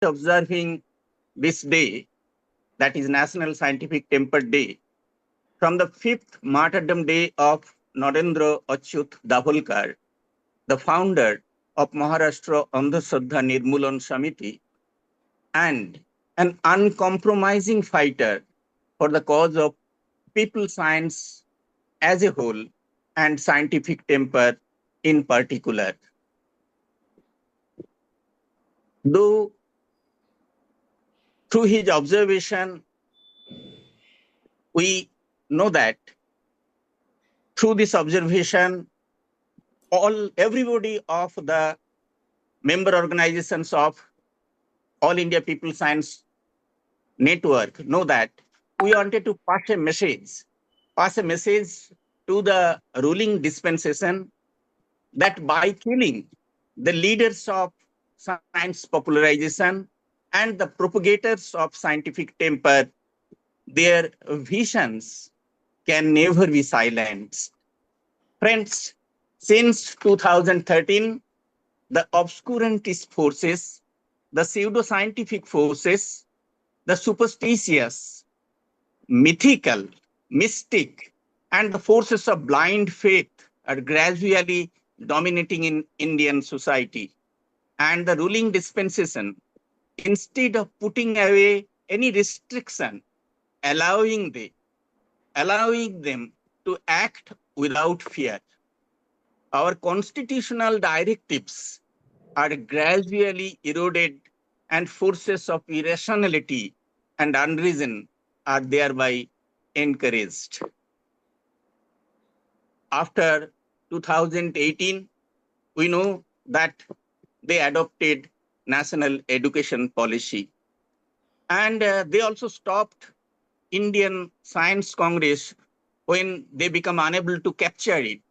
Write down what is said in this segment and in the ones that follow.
observing this day, that is National Scientific Temper Day, from the 5th martyrdom day of Narendra Achyut Davolkar, the founder of Maharashtra Andhashraddha Nirmulan Samiti, and an uncompromising fighter for the cause of people science as a whole and scientific temper in particular. Though through his observation, we know that through this observation, everybody of the member organizations of All India People Science Network know that we wanted to pass a message to the ruling dispensation that by killing the leaders of science popularization and the propagators of scientific temper, their visions can never be silenced. Friends, since 2013, the obscurantist forces, the pseudoscientific forces, the superstitious, mythical, mystic, and the forces of blind faith are gradually dominating in Indian society. And the ruling dispensation, instead of putting away any restriction, allowing them to act without fear. Our constitutional directives are gradually eroded, and forces of irrationality and unreason are thereby encouraged. After 2018, we know that they adopted national education policy. And they also stopped Indian Science Congress when they become unable to capture it.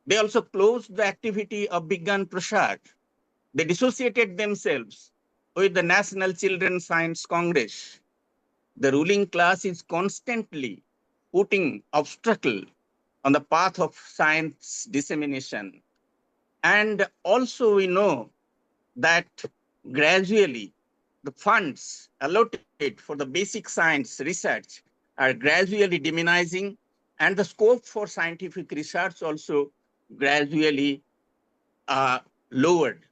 They also closed the activity of Bigyan Prasad. They dissociated themselves with the National Children's Science Congress. The ruling class is constantly putting obstacle on the path of science dissemination. And also we know that gradually the funds allotted for the basic science research are gradually diminishing, and the scope for scientific research also gradually lowered.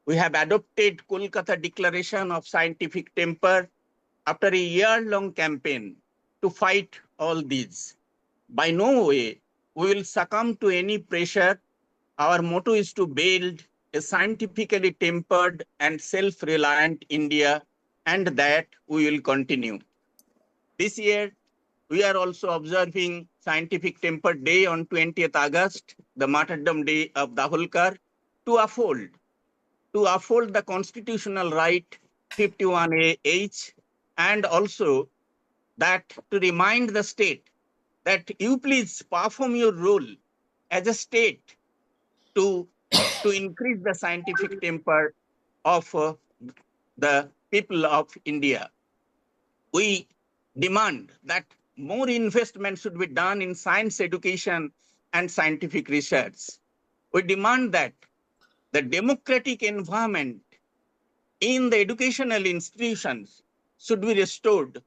We have adopted Kolkata Declaration of Scientific Temper after a year-long campaign to fight all these. By no way we will succumb to any pressure. Our motto is to build a scientifically tempered and self-reliant India, and that we will continue. This year, we are also observing Scientific Temper Day on 20th August, the martyrdom day of Davolkar, to uphold the constitutional right 51A(h), and also that to remind the state that you please perform your role as a state to increase the scientific temper of the people of India. We demand that more investment should be done in science education and scientific research. We demand that the democratic environment in the educational institutions should be restored.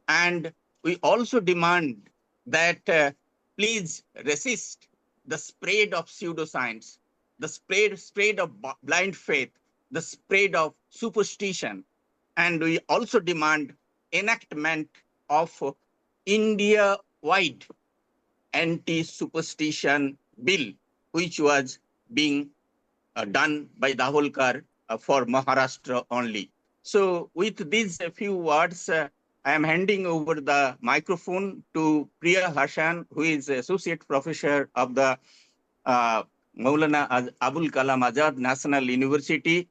And we also demand that please resist the spread of pseudoscience, the spread of blind faith, the spread of superstition. And we also demand enactment of India-wide anti-superstition bill, which was being done by Davolkar for Maharashtra only. So with these few words, I am handing over the microphone to Priya Hasan, who is Associate Professor of the Maulana Abul Kalam Azad National University.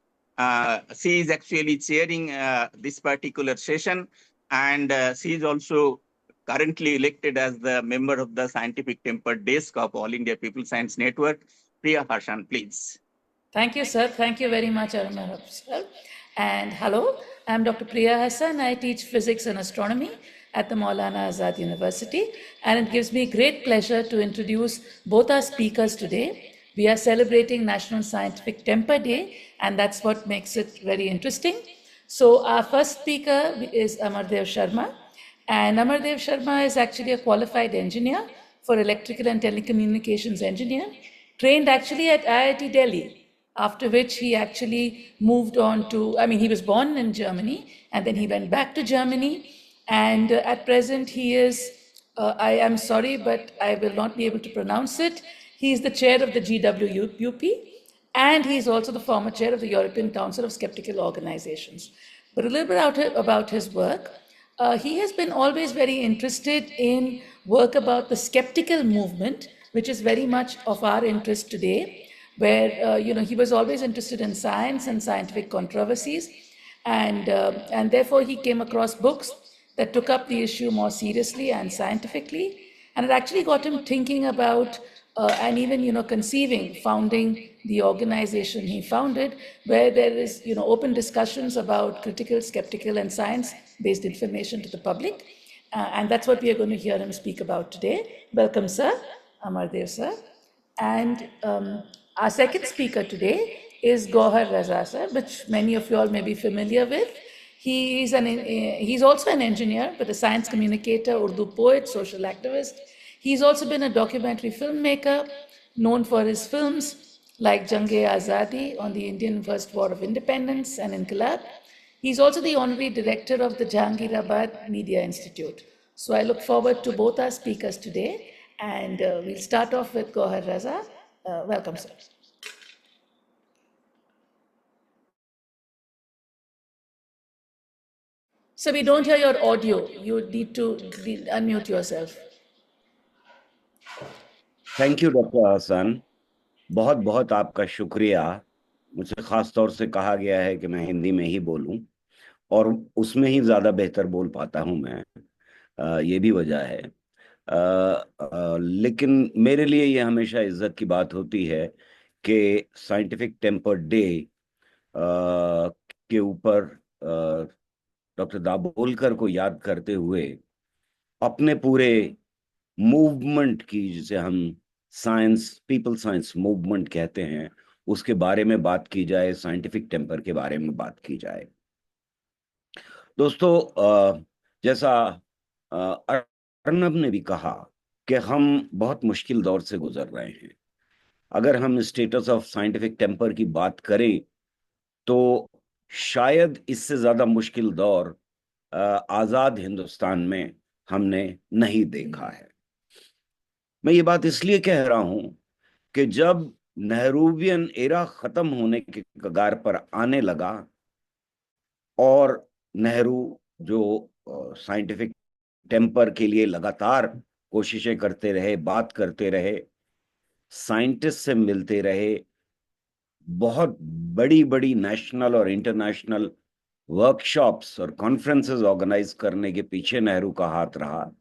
She is actually chairing this particular session, and she is also currently elected as the member of the Scientific Temper Desk of All India People Science Network. Priya Hasan, please. Thank you, sir. Thank you very much, Arunarab, sir. And hello, I'm Dr. Priya Hasan. I teach physics and astronomy at the Maulana Azad University. And it gives me great pleasure to introduce both our speakers today. We are celebrating National Scientific Temper Day, and that's what makes it very interesting. So our first speaker is Amardev Sharma, and Amardev Sharma is actually a qualified engineer for electrical and telecommunications engineer, trained actually at IIT Delhi, after which he actually moved on to, I mean, he was born in Germany, and then he went back to Germany, and at present he is, I am sorry, but I will not be able to pronounce it. He is the chair of the GWUP, and he is also the former chair of the European Council of Skeptical Organizations. But a little bit about his work. He has been always very interested in work about the skeptical movement, which is very much of our interest today, where he was always interested in science and scientific controversies, and therefore he came across books that took up the issue more seriously and scientifically, and it actually got him thinking about and even conceiving, founding the organization he founded, where there is open discussions about critical, skeptical, and science-based information to the public, and that's what we are going to hear him speak about today. Welcome, sir, Amardev, sir. And our second speaker today is Gohar Raza, sir, which many of you all may be familiar with. He's also an engineer, but a science communicator, Urdu poet, social activist. He's also been a documentary filmmaker, known for his films like Jang-e-Azadi on the Indian First War of Independence and Inqilab. He's also the honorary director of the Jahangirabad Media Institute. So I look forward to both our speakers today, and we'll start off with Gohar Raza. Welcome, sir. So we don't hear your audio. You need to unmute yourself. Thank you doctor Hasan, बहुत बहुत आपका शुक्रिया। मुझसे खास तौर से कहा गया है कि मैं हिंदी में ही बोलूं, और उसमें ही ज़्यादा बेहतर बोल पाता हूं मैं। ये भी वजह है। लेकिन मेरे लिए ये हमेशा इज्जत की बात होती है कि साइंटिफिक टेम्पर डे के ऊपर डॉक्टर दाभोलकर को याद करते हुए अपने पूरे मूवमेंट की, जिसे हम साइंस, पीपल साइंस मूवमेंट कहते हैं, उसके बारे में बात की जाए, साइंटिफिक टेम्पर के बारे में बात की जाए। दोस्तों, जैसा अर्नब ने भी कहा कि हम बहुत मुश्किल दौर से गुजर रहे हैं। अगर हम स्टेटस ऑफ साइंटिफिक टेम्पर की बात करें तो शायद इससे ज्यादा मुश्किल दौर आजाद हिंदुस्तान में हमने नहीं देखा है। मैं ये बात इसलिए कह रहा हूं कि जब नेहरूवियन एरा खत्म होने के कगार पर आने लगा और नेहरू जो साइंटिफिक टेम्पर के लिए लगातार कोशिशें करते रहे, बात करते रहे, साइंटिस्ट से मिलते रहे, बहुत बड़ी बड़ी नेशनल और इंटरनेशनल वर्कशॉप्स और कॉन्फ्रेंसेस ऑर्गेनाइज करने के पीछे नेहरू का हाथ रहा,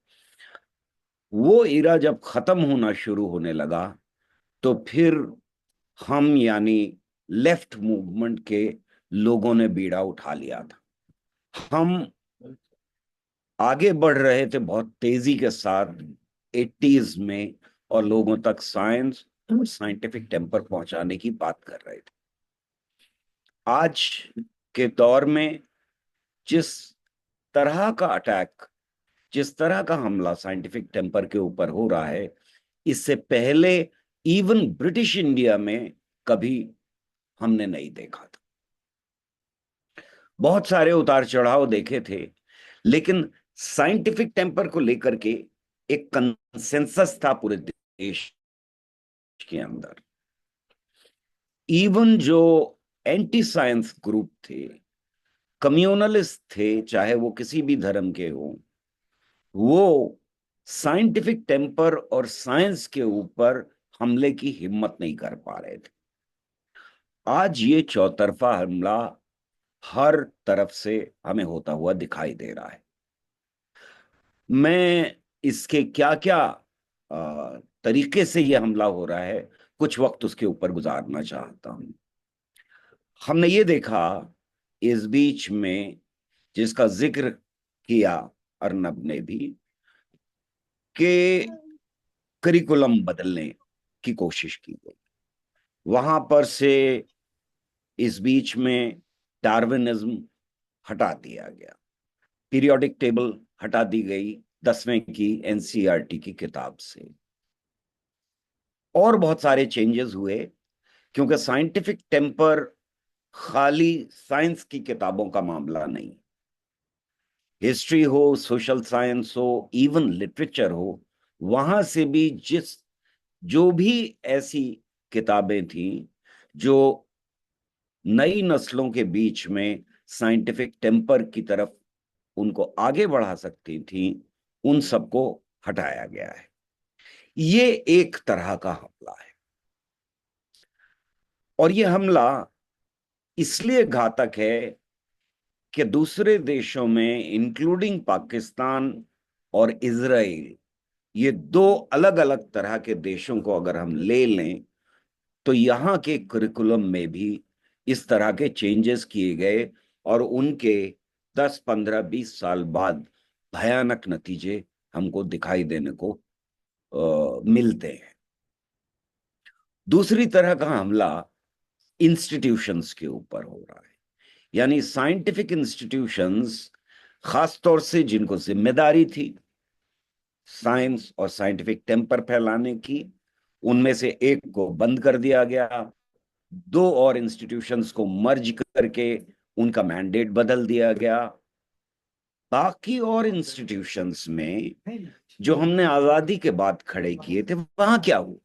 वो एरा जब खत्म होना शुरू होने लगा तो फिर हम यानी लेफ्ट मूवमेंट के लोगों ने बीड़ा उठा लिया था। हम आगे बढ़ रहे थे बहुत तेजी के साथ 80s में, और लोगों तक साइंस और साइंटिफिक टेम्पर पहुंचाने की बात कर रहे थे। आज के दौर में जिस तरह का अटैक, जिस तरह का हमला साइंटिफिक टेम्पर के ऊपर हो रहा है, इससे पहले इवन ब्रिटिश इंडिया में कभी हमने नहीं देखा था। बहुत सारे उतार चढ़ाव देखे थे, लेकिन साइंटिफिक टेम्पर को लेकर के एक कंसेंसस था पूरे देश के अंदर। इवन जो एंटी साइंस ग्रुप थे, कम्युनलिस्ट थे, चाहे वो किसी भी धर्म के हो, वो साइंटिफिक टेम्पर और साइंस के ऊपर हमले की हिम्मत नहीं कर पा रहे थे। आज ये चौतरफा हमला हर तरफ से हमें होता हुआ दिखाई दे रहा है। मैं इसके क्या क्या तरीके से ये हमला हो रहा है, कुछ वक्त उसके ऊपर गुजारना चाहता हूं। हमने ये देखा इस बीच में, जिसका जिक्र किया अर्नब ने भी, कि करिकुलम बदलने की कोशिश की गई। वहां पर से इस बीच में डार्विनिज्म हटा दिया गया, पीरियोडिक टेबल हटा दी गई 10वीं की एनसीईआरटी की किताब से, और बहुत सारे चेंजेस हुए, क्योंकि साइंटिफिक टेम्पर खाली साइंस की किताबों का मामला नहीं। हिस्ट्री हो, सोशल साइंस हो, इवन लिटरेचर हो, वहां से भी जो भी ऐसी किताबें थी जो नई नस्लों के बीच में साइंटिफिक टेम्पर की तरफ उनको आगे बढ़ा सकती थी, उन सबको हटाया गया है। ये एक तरह का हमला है, और ये हमला इसलिए घातक है कि दूसरे देशों में इंक्लूडिंग पाकिस्तान और इजराइल, ये दो अलग अलग तरह के देशों को अगर हम ले लें, तो यहाँ के करिकुलम में भी इस तरह के चेंजेस किए गए, और उनके 10, 15, 20 साल बाद भयानक नतीजे हमको दिखाई देने को मिलते हैं। दूसरी तरह का हमला इंस्टीट्यूशंस के ऊपर हो रहा है, यानी साइंटिफिक इंस्टीट्यूशंस, खासतौर से जिनको जिम्मेदारी थी साइंस और साइंटिफिक टेम्पर फैलाने की, उनमें से एक को बंद कर दिया गया, दो और इंस्टीट्यूशंस को मर्ज करके उनका मैंडेट बदल दिया गया। बाकी और इंस्टीट्यूशंस में जो हमने आजादी के बाद खड़े किए थे, वहां क्या हुआ?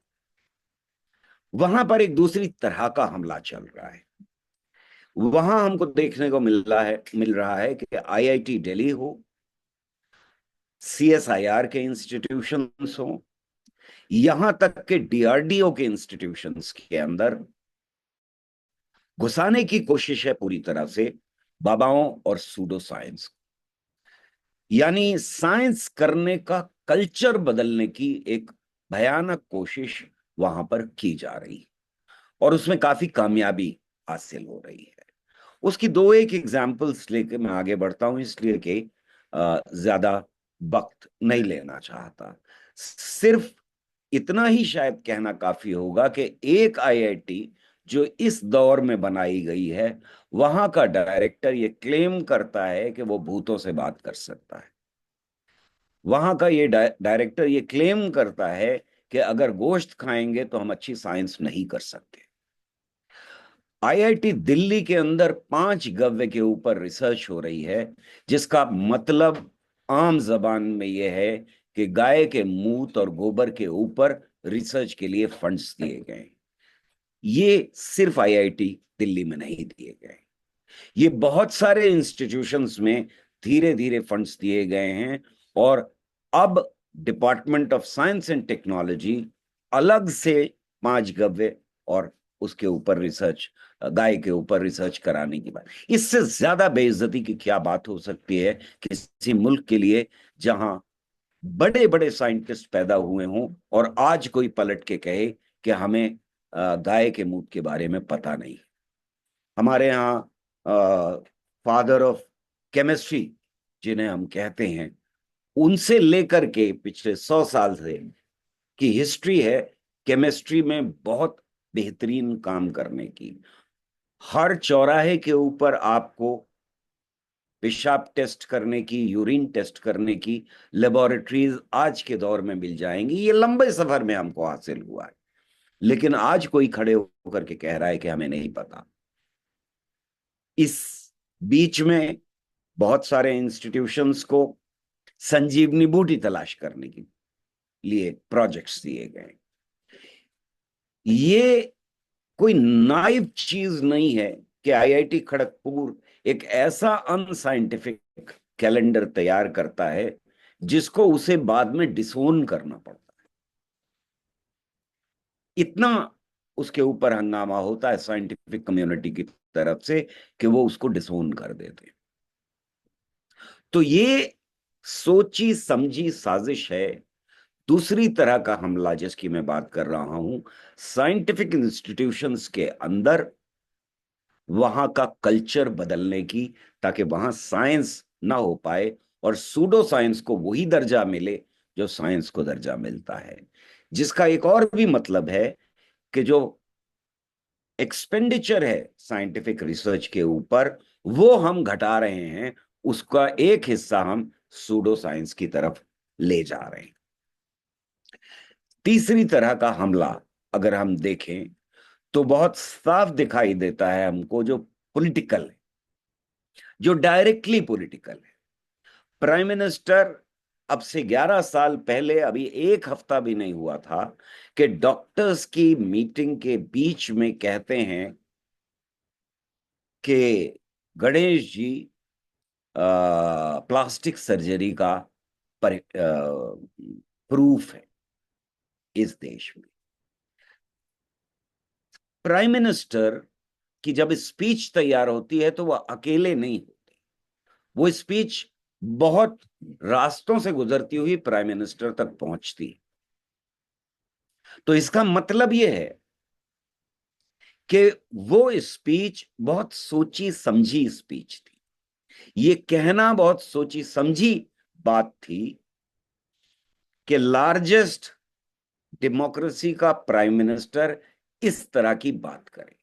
वहां पर एक दूसरी तरह का हमला चल रहा है। वहां हमको देखने को मिल रहा है कि आईआईटी दिल्ली हो, सीएसआईआर के इंस्टीट्यूशंस हो, यहां तक के डीआरडीओ के इंस्टीट्यूशंस के अंदर घुसाने की कोशिश है पूरी तरह से बाबाओं और सूडो साइंस, यानी साइंस करने का कल्चर बदलने की एक भयानक कोशिश वहां पर की जा रही है, और उसमें काफी कामयाबी हासिल हो रही है। उसकी दो एक एग्जाम्पल्स लेके मैं आगे बढ़ता हूं, इसलिए कि ज्यादा वक्त नहीं लेना चाहता। सिर्फ इतना ही शायद कहना काफी होगा कि एक आईआईटी जो इस दौर में बनाई गई है, वहां का डायरेक्टर ये क्लेम करता है कि वो भूतों से बात कर सकता है। वहां का ये डायरेक्टर ये क्लेम करता है कि अगर गोश्त खाएंगे तो हम अच्छी साइंस नहीं कर सकते। आईआईटी दिल्ली के अंदर 5 गव्य के ऊपर रिसर्च हो रही है, जिसका मतलब आम जबान में यह है कि गाय के मूत और गोबर के ऊपर रिसर्च के लिए फंड्स दिए गए। ये सिर्फ आईआईटी दिल्ली में नहीं दिए गए, ये बहुत सारे इंस्टीट्यूशंस में धीरे धीरे फंड्स दिए गए हैं, और अब department of science and technology अलग से 5 गव्य और उसके ऊपर रिसर्च, गाय के ऊपर रिसर्च कराने की बात। इससे ज्यादा बेइज्जती की क्या बात हो सकती है किसी मुल्क के लिए जहां बड़े बड़े साइंटिस्ट पैदा हुए हों, और आज कोई पलट के कहे कि हमें गाय के मूत के बारे में पता नहीं। हमारे यहाँ फादर ऑफ केमिस्ट्री जिन्हें हम कहते हैं, उनसे लेकर के पिछले 100 साल से की हिस्ट्री है केमिस्ट्री में बहुत बेहतरीन काम करने की। हर चौराहे के ऊपर आपको पेशाब टेस्ट करने की, यूरिन टेस्ट करने की लेबोरेटरीज आज के दौर में मिल जाएंगी। ये लंबे सफर में हमको हासिल हुआ है, लेकिन आज कोई खड़े होकर के कह रहा है कि हमें नहीं पता। इस बीच में बहुत सारे इंस्टीट्यूशंस को संजीवनी बूटी तलाश करने के लिए प्रोजेक्ट्स दिए गए। ये कोई नाइव चीज नहीं है कि आईआईटी खड़गपुर एक ऐसा अनसाइंटिफिक कैलेंडर तैयार करता है जिसको उसे बाद में डिसोन करना पड़ता है। इतना उसके ऊपर हंगामा होता है साइंटिफिक कम्युनिटी की तरफ से कि वो उसको डिसोन कर देते। तो ये सोची समझी साजिश है। दूसरी तरह का हमला जिसकी मैं बात कर रहा हूं, साइंटिफिक इंस्टीट्यूशंस के अंदर वहां का कल्चर बदलने की, ताकि वहां साइंस ना हो पाए और सूडो साइंस को वही दर्जा मिले जो साइंस को दर्जा मिलता है। जिसका एक और भी मतलब है कि जो एक्सपेंडिचर है साइंटिफिक रिसर्च के ऊपर, वो हम घटा रहे हैं, उसका एक हिस्सा हम सूडो साइंस की तरफ ले जा रहे हैं। तीसरी तरह का हमला अगर हम देखें तो बहुत साफ दिखाई देता है हमको, जो पॉलिटिकल है, जो डायरेक्टली पॉलिटिकल है। प्राइम मिनिस्टर अब से 11 साल पहले, अभी एक हफ्ता भी नहीं हुआ था, कि डॉक्टर्स की मीटिंग के बीच में कहते हैं कि गणेश जी प्लास्टिक सर्जरी का प्रूफ है इस देश में। प्राइम मिनिस्टर की जब स्पीच तैयार होती है तो वह अकेले नहीं होती, वो स्पीच बहुत रास्तों से गुजरती हुई प्राइम मिनिस्टर तक पहुंचती है। तो इसका मतलब यह है कि वो स्पीच बहुत सोची समझी स्पीच थी। ये कहना बहुत सोची समझी बात थी कि लार्जेस्ट डेमोक्रेसी का प्राइम मिनिस्टर इस तरह की बात करे।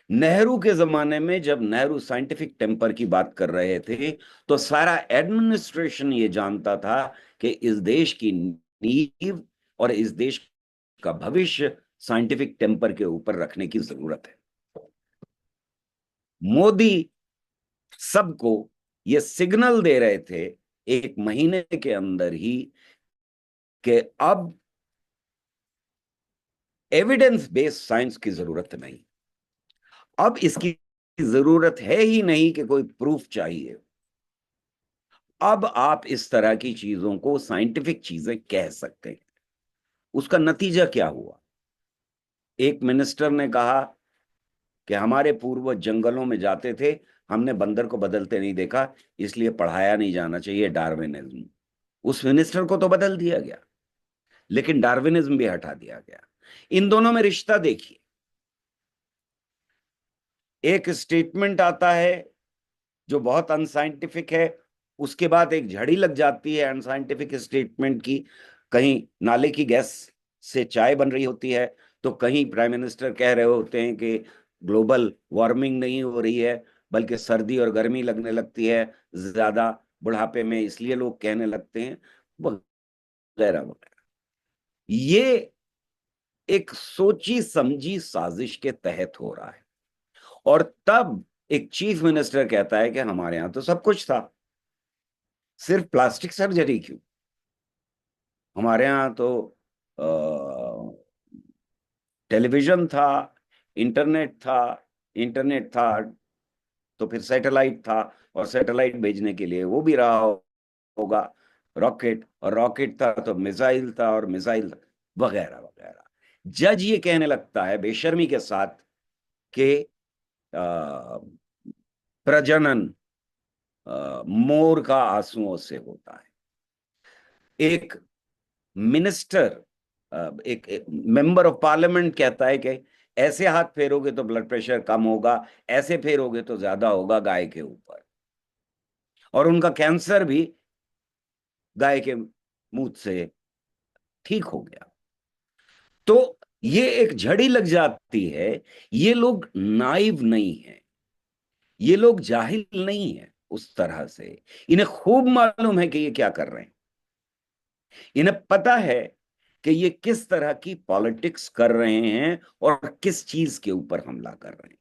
नेहरू के जमाने में जब नेहरू साइंटिफिक टेम्पर की बात कर रहे थे तो सारा एडमिनिस्ट्रेशन ये जानता था कि इस देश की नींव और इस देश का भविष्य साइंटिफिक टेम्पर के ऊपर रखने की जरूरत है। मोदी सबको ये सिग्नल दे रहे थे एक महीने के अंदर ही कि अब एविडेंस बेस्ड साइंस की जरूरत नहीं, अब इसकी जरूरत है ही नहीं कि कोई प्रूफ चाहिए। अब आप इस तरह की चीजों को साइंटिफिक चीजें कह सकते हैं। उसका नतीजा क्या हुआ? एक मिनिस्टर ने कहा कि हमारे पूर्वज जंगलों में जाते थे, हमने बंदर को बदलते नहीं देखा, इसलिए पढ़ाया नहीं जाना चाहिए डार्विनिज्म। उस मिनिस्टर को तो बदल दिया गया, लेकिन डार्विनिज्म भी हटा दिया गया। इन दोनों में रिश्ता देखिए, एक स्टेटमेंट आता है जो बहुत अनसाइंटिफिक है, उसके बाद एक झड़ी लग जाती है अनसाइंटिफिक स्टेटमेंट की। कहीं नाले की गैस से चाय बन रही होती है, तो कहीं प्राइम मिनिस्टर कह रहे होते हैं कि ग्लोबल वार्मिंग नहीं हो रही है, बल्कि सर्दी और गर्मी लगने लगती है ज्यादा बुढ़ापे में, इसलिए लोग कहने लगते हैं, वगैरह वगैरह। ये एक सोची समझी साजिश के तहत हो रहा है। और तब एक चीफ मिनिस्टर कहता है कि हमारे यहां तो सब कुछ था, सिर्फ प्लास्टिक सर्जरी क्यों? हमारे यहाँ तो टेलीविजन था, इंटरनेट था, इंटरनेट था तो फिर सैटेलाइट था, और सैटेलाइट भेजने के लिए वो भी रहा होगा रॉकेट, और रॉकेट था तो मिसाइल था, और मिसाइल वगैरह वगैरह। जज ये कहने लगता है बेशर्मी के साथ कि प्रजनन मोर का आंसुओं से होता है। एक मिनिस्टर, एक मेंबर ऑफ पार्लियामेंट कहता है कि ऐसे हाथ फेरोगे तो ब्लड प्रेशर कम होगा, ऐसे फेरोगे तो ज्यादा होगा गाय के ऊपर, और उनका कैंसर भी गाय के मुंह से ठीक हो गया। तो ये एक झड़ी लग जाती है। ये लोग नाइव नहीं है, ये लोग जाहिल नहीं है उस तरह से, इन्हें खूब मालूम है कि ये क्या कर रहे हैं। इन्हें पता है कि ये किस तरह की पॉलिटिक्स कर रहे हैं और किस चीज के ऊपर हमला कर रहे हैं।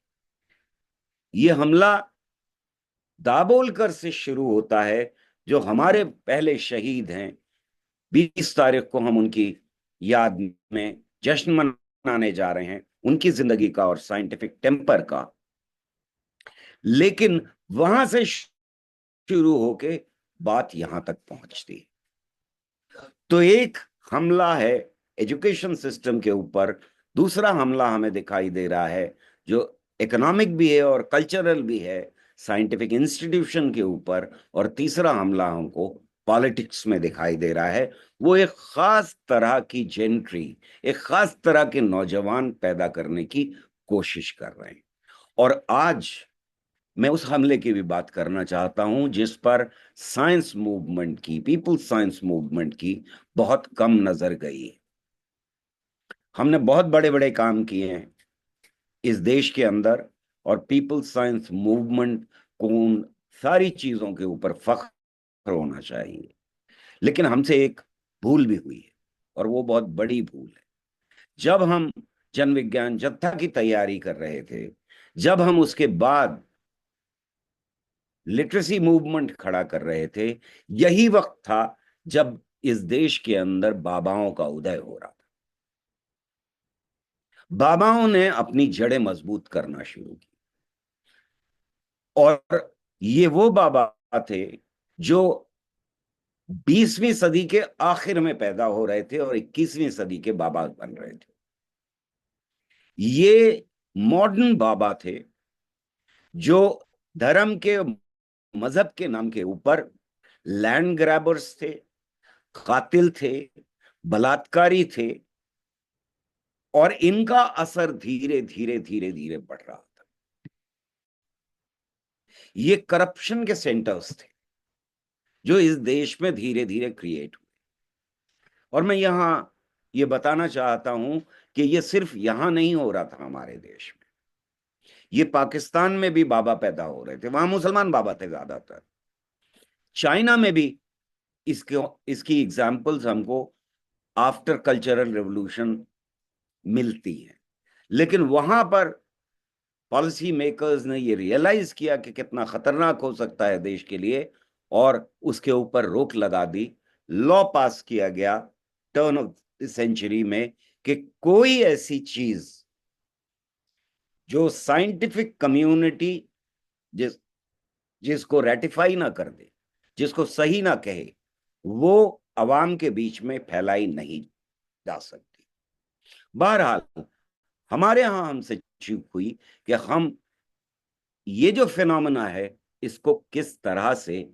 ये हमला दाबोलकर से शुरू होता है, जो हमारे पहले शहीद हैं। 20 तारीख को हम उनकी याद में जश्न मनाने जा रहे हैं, उनकी जिंदगी का और साइंटिफिक टेम्पर का। लेकिन वहां से शुरू होके बात यहां तक पहुंचती है। तो एक हमला है एजुकेशन सिस्टम के ऊपर, दूसरा हमला हमें दिखाई दे रहा है जो इकोनॉमिक भी है और कल्चरल भी है, साइंटिफिक इंस्टीट्यूशन के ऊपर, और तीसरा हमला हमको पॉलिटिक्स में दिखाई दे रहा है। वो एक खास तरह की जेंट्री, एक खास तरह के नौजवान पैदा करने की कोशिश कर रहे हैं। और आज मैं उस हमले की भी बात करना चाहता हूं जिस पर साइंस मूवमेंट की, पीपल्स साइंस मूवमेंट की बहुत कम नजर गई है। हमने बहुत बड़े बड़े काम किए हैं, इस देश के अंदर, और पीपल्स साइंस मूवमेंट को उन सारी चीजों के ऊपर फख्र होना चाहिए। लेकिन हमसे एक भूल भी हुई है, और वो बहुत बड़ी भूल है। जब हम जन विज्ञान जत्था की तैयारी कर रहे थे, जब हम उसके बाद लिटरेसी मूवमेंट खड़ा कर रहे थे, यही वक्त था जब इस देश के अंदर बाबाओं का उदय हो रहा था। बाबाओं ने अपनी जड़ें मजबूत करना शुरू की, और ये वो बाबा थे जो 20वीं सदी के आखिर में पैदा हो रहे थे और 21वीं सदी के बाबा बन रहे थे। ये मॉडर्न बाबा थे जो धर्म के, मजहब के नाम के ऊपर लैंड ग्रैबर्स थे, कातिल थे, बलात्कारी थे, और इनका असर धीरे धीरे धीरे धीरे बढ़ रहा था। ये करप्शन के सेंटर्स थे जो इस देश में धीरे धीरे क्रिएट हुए। और मैं यहां ये बताना चाहता हूं कि ये सिर्फ यहां नहीं हो रहा था हमारे देश में, ये पाकिस्तान में भी बाबा पैदा हो रहे थे, वहां मुसलमान बाबा थे ज्यादातर। चाइना में भी इसकी एग्जाम्पल्स हमको आफ्टर कल्चरल रेवोल्यूशन मिलती हैं। लेकिन वहां पर पॉलिसी मेकर्स ने ये रियलाइज किया कि कितना खतरनाक हो सकता है देश के लिए, और उसके ऊपर रोक लगा दी। लॉ पास किया गया टर्न ऑफ द सेंचुरी में कि कोई ऐसी चीज जो साइंटिफिक कम्युनिटी जिसको रेटिफाई ना कर दे, जिसको सही ना कहे, वो अवाम के बीच में फैलाई नहीं जा सकती। बहरहाल हमारे यहां हमसे चूक हुई कि हम ये जो फिनोमेना है इसको किस तरह से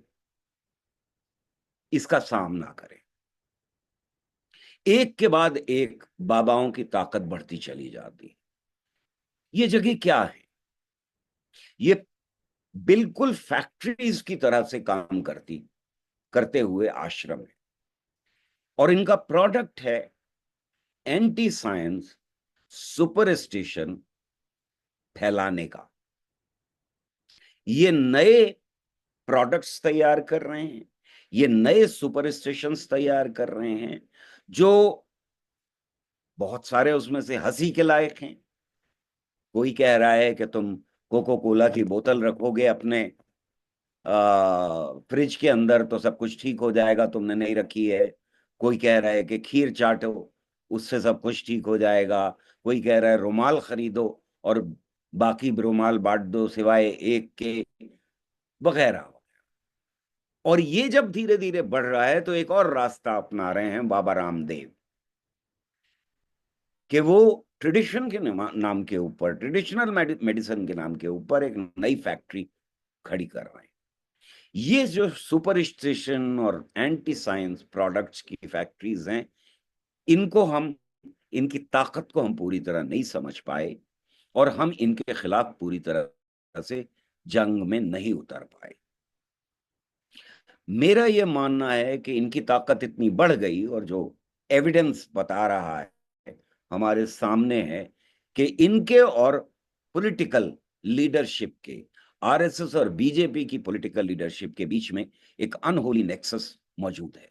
इसका सामना करें। एक के बाद एक बाबाओं की ताकत बढ़ती चली जाती। ये जगह क्या है? ये बिल्कुल फैक्ट्रीज की तरह से काम करते हुए आश्रम है, और इनका प्रोडक्ट है एंटी साइंस सुपरस्टिशन फैलाने का। ये नए प्रोडक्ट्स तैयार कर रहे हैं, ये नए सुपरस्टिशंस तैयार कर रहे हैं, जो बहुत सारे उसमें से हंसी के लायक हैं। कोई कह रहा है कि तुम कोको कोला की बोतल रखोगे अपने फ्रिज के अंदर तो सब कुछ ठीक हो जाएगा, तुमने नहीं रखी है। कोई कह रहा है कि खीर चाटो, उससे सब कुछ ठीक हो जाएगा। कोई कह रहा है रुमाल खरीदो और बाकी रुमाल बांट दो सिवाय एक के, वगैरह। और ये जब धीरे धीरे बढ़ रहा है तो एक और रास्ता अपना रहे हैं बाबा रामदेव, कि वो ट्रेडिशन के नाम के ऊपर, ट्रेडिशनल मेडिसिन के नाम के ऊपर एक नई फैक्ट्री खड़ी कर रहे हैं। ये जो सुपरस्टिशन और एंटी साइंस प्रोडक्ट्स की फैक्ट्रीज हैं, इनको हम, इनकी ताकत को हम पूरी तरह नहीं समझ पाए, और हम इनके खिलाफ पूरी तरह से जंग में नहीं उतर पाए। मेरा यह मानना है कि इनकी ताकत इतनी बढ़ गई, और जो एविडेंस बता रहा है हमारे सामने है, कि इनके और पॉलिटिकल लीडरशिप के, आरएसएस और बीजेपी की पॉलिटिकल लीडरशिप के बीच में एक अनहोली नेक्सस मौजूद है।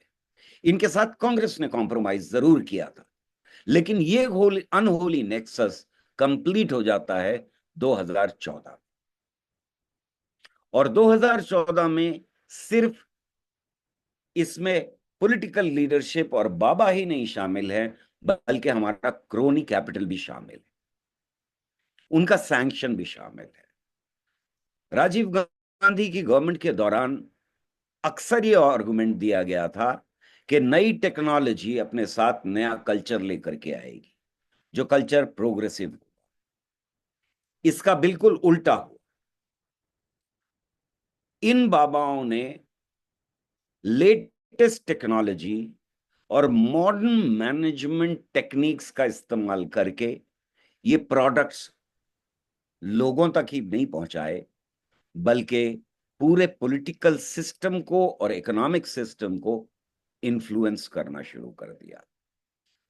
इनके साथ कांग्रेस ने कॉम्प्रोमाइज जरूर किया था, लेकिन ये अनहोली नेक्सस कंप्लीट हो जाता है 2014, और 2014 में सिर्फ इसमें पॉलिटिकल लीडरशिप और बाबा ही नहीं शामिल है, बल्कि हमारा क्रोनी कैपिटल भी शामिल है, उनका सैंक्शन भी शामिल है। राजीव गांधी की गवर्नमेंट के दौरान अक्सर ये आर्गुमेंट दिया गया था कि नई टेक्नोलॉजी अपने साथ नया कल्चर लेकर के आएगी, जो कल्चर प्रोग्रेसिव हो। इसका बिल्कुल उल्टा हो। इन बाबाओं ने लेटेस्ट टेक्नोलॉजी और मॉडर्न मैनेजमेंट टेक्निक्स का इस्तेमाल करके ये प्रोडक्ट्स लोगों तक ही नहीं पहुंचाए, बल्कि पूरे पॉलिटिकल सिस्टम को और इकोनॉमिक सिस्टम को इन्फ्लुएंस करना शुरू कर दिया।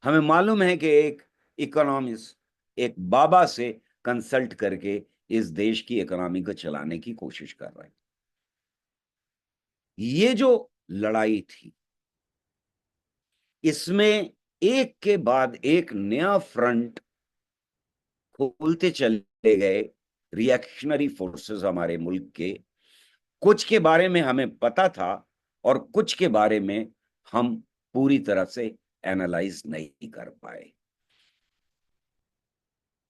हमें मालूम है कि एक इकोनॉमिस्ट एक बाबा से कंसल्ट करके इस देश की इकोनॉमी को चलाने की कोशिश कर रहे हैं। ये जो लड़ाई थी, इसमें एक के बाद एक नया फ्रंट खोलते चले गए रिएक्शनरी फोर्सेस हमारे मुल्क के। कुछ के बारे में हमें पता था और कुछ के बारे में हम पूरी तरह से एनालाइज नहीं कर पाए।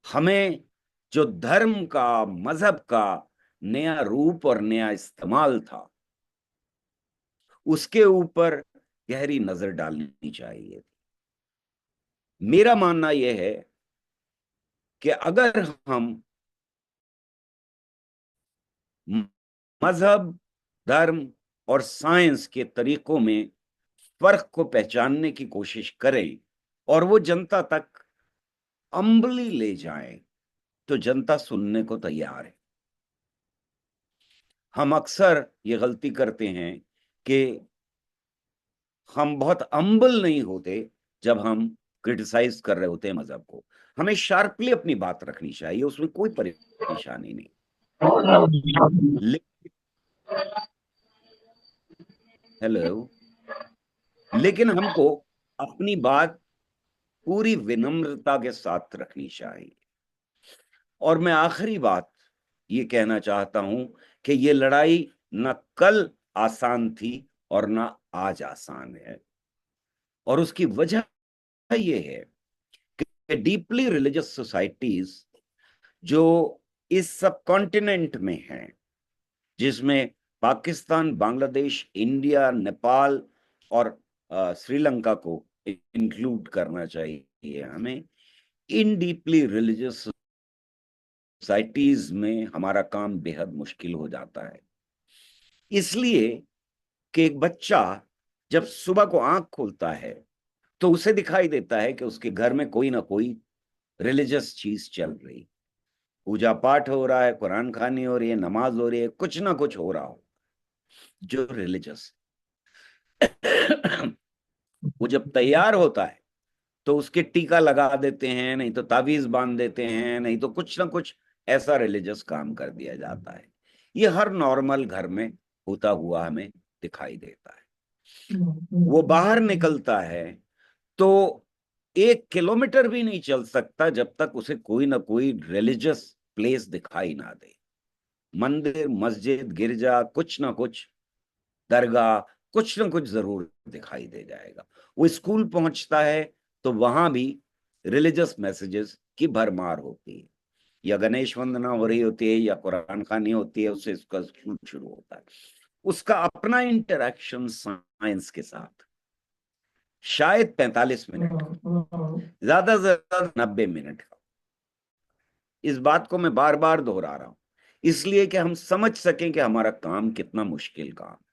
हमें जो धर्म का, मजहब का नया रूप और नया इस्तेमाल था, उसके ऊपर गहरी नजर डालनी चाहिए। मेरा मानना यह है कि अगर हम मजहब, धर्म और साइंस के तरीकों में फर्क को पहचानने की कोशिश करें और वो जनता तक अम्बली ले जाएं, तो जनता सुनने को तैयार है। हम अक्सर ये गलती करते हैं कि हम बहुत अम्बल नहीं होते जब हम क्रिटिसाइज कर रहे होते हैं मजहब को। हमें शार्पली अपनी बात रखनी चाहिए, उसमें कोई परेशानी नहीं। हेलो। लेकिन हमको अपनी बात पूरी विनम्रता के साथ रखनी चाहिए। और मैं आखिरी बात ये कहना चाहता हूं कि ये लड़ाई न कल आसान थी और न आज आसान है। और उसकी वजह ये है कि डीपली रिलीजियस सोसाइटीज जो इस सब कॉन्टिनेंट में हैं, जिसमें पाकिस्तान, बांग्लादेश, इंडिया, नेपाल और श्रीलंका को इंक्लूड करना चाहिए हमें, इन डीपली रिलीजियस सोसाइटीज में हमारा काम बेहद मुश्किल हो जाता है। इसलिए कि एक बच्चा जब सुबह को आंख खोलता है तो उसे दिखाई देता है कि उसके घर में कोई ना कोई रिलीजियस चीज चल रही, पूजा पाठ हो रहा है, कुरान खानी हो रही है, नमाज हो रही है, कुछ ना कुछ हो रहा हो जो रिलीजियस। वो जब तैयार होता है तो उसके टीका लगा देते हैं, नहीं तो तावीज बांध देते हैं, नहीं तो कुछ ना कुछ ऐसा रिलीजियस काम कर दिया जाता है। ये हर नॉर्मल घर में होता हुआ हमें दिखाई देता है। वो बाहर निकलता है तो 1 किलोमीटर भी नहीं चल सकता जब तक उसे कोई ना कोई रिलीजियस प्लेस दिखाई ना दे। मंदिर, मस्जिद, गिरजा, कुछ ना कुछ, दरगाह, कुछ ना कुछ जरूर दिखाई दे जाएगा। वो स्कूल पहुंचता है तो वहां भी रिलीजियस मैसेजेस की भरमार होती है, या गणेश वंदना हो रही होती है या कुरान खानी होती है, उससे उसका स्कूल शुरू होता है। उसका अपना इंटरेक्शन साइंस के साथ शायद 45 मिनट का, ज्यादा से ज्यादा 90 मिनट का। इस बात को मैं बार बार दोहरा रहा हूं इसलिए कि हम समझ सकें कि हमारा काम कितना मुश्किल काम है।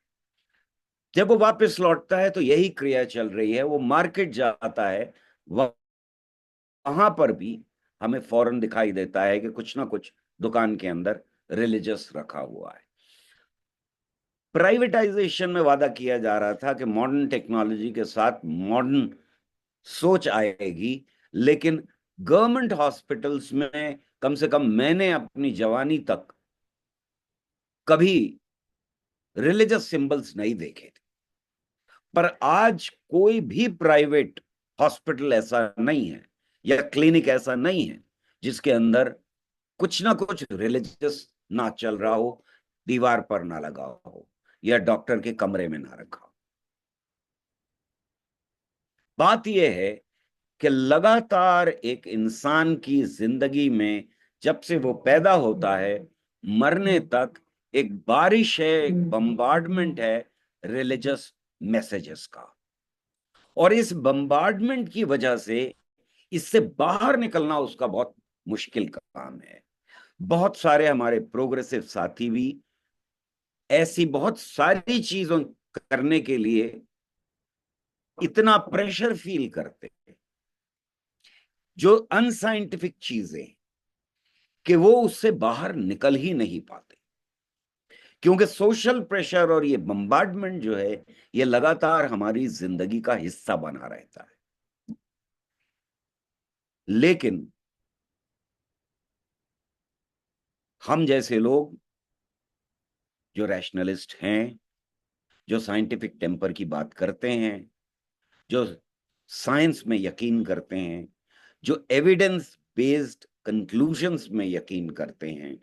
जब वो वापस लौटता है तो यही क्रिया चल रही है। वो मार्केट जाता है, वहां पर भी हमें फौरन दिखाई देता है कि कुछ ना कुछ दुकान के अंदर रिलीजियस रखा हुआ है। प्राइवेटाइजेशन में वादा किया जा रहा था कि मॉडर्न टेक्नोलॉजी के साथ मॉडर्न सोच आएगी, लेकिन गवर्नमेंट हॉस्पिटल्स में कम से कम मैंने अपनी जवानी तक कभी रिलीजियस सिंबल्स नहीं देखे थे। पर आज कोई भी प्राइवेट हॉस्पिटल ऐसा नहीं है या क्लिनिक ऐसा नहीं है जिसके अंदर कुछ ना कुछ रिलीजियस ना चल रहा हो, दीवार पर ना लगा हो या डॉक्टर के कमरे में ना रखा हो। बात यह है कि लगातार एक इंसान की जिंदगी में जब से वो पैदा होता है मरने तक एक बारिश है, एक बम्बार्डमेंट है रिलीजियस मैसेजेस का। और इस बम्बार्डमेंट की वजह से इससे बाहर निकलना उसका बहुत मुश्किल काम है। बहुत सारे हमारे प्रोग्रेसिव साथी भी ऐसी बहुत सारी चीजों करने के लिए इतना प्रेशर फील करते हैं जो अनसाइंटिफिक चीजें, कि वो उससे बाहर निकल ही नहीं पाते, क्योंकि सोशल प्रेशर और ये बम्बार्डमेंट जो है ये लगातार हमारी जिंदगी का हिस्सा बना रहता है। लेकिन हम जैसे लोग जो रैशनलिस्ट हैं, जो साइंटिफिक टेम्पर की बात करते हैं, जो साइंस में यकीन करते हैं, जो एविडेंस बेस्ड कंक्लूजन्स में यकीन करते हैं,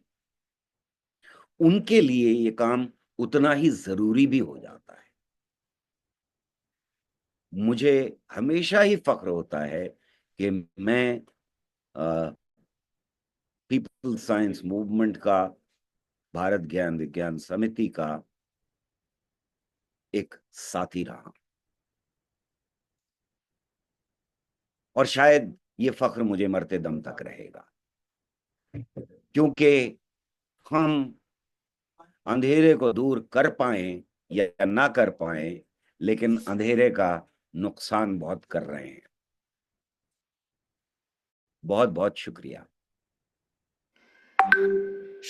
उनके लिए ये काम उतना ही जरूरी भी हो जाता है। मुझे हमेशा ही फख्र होता है कि मैं पीपल साइंस मूवमेंट का, भारत ज्ञान विज्ञान समिति का एक साथी रहा, और शायद ये फख्र मुझे मरते दम तक रहेगा, क्योंकि हम अंधेरे को दूर कर पाए या ना कर पाए, लेकिन अंधेरे का नुकसान बहुत कर रहे हैं। बहुत बहुत शुक्रिया।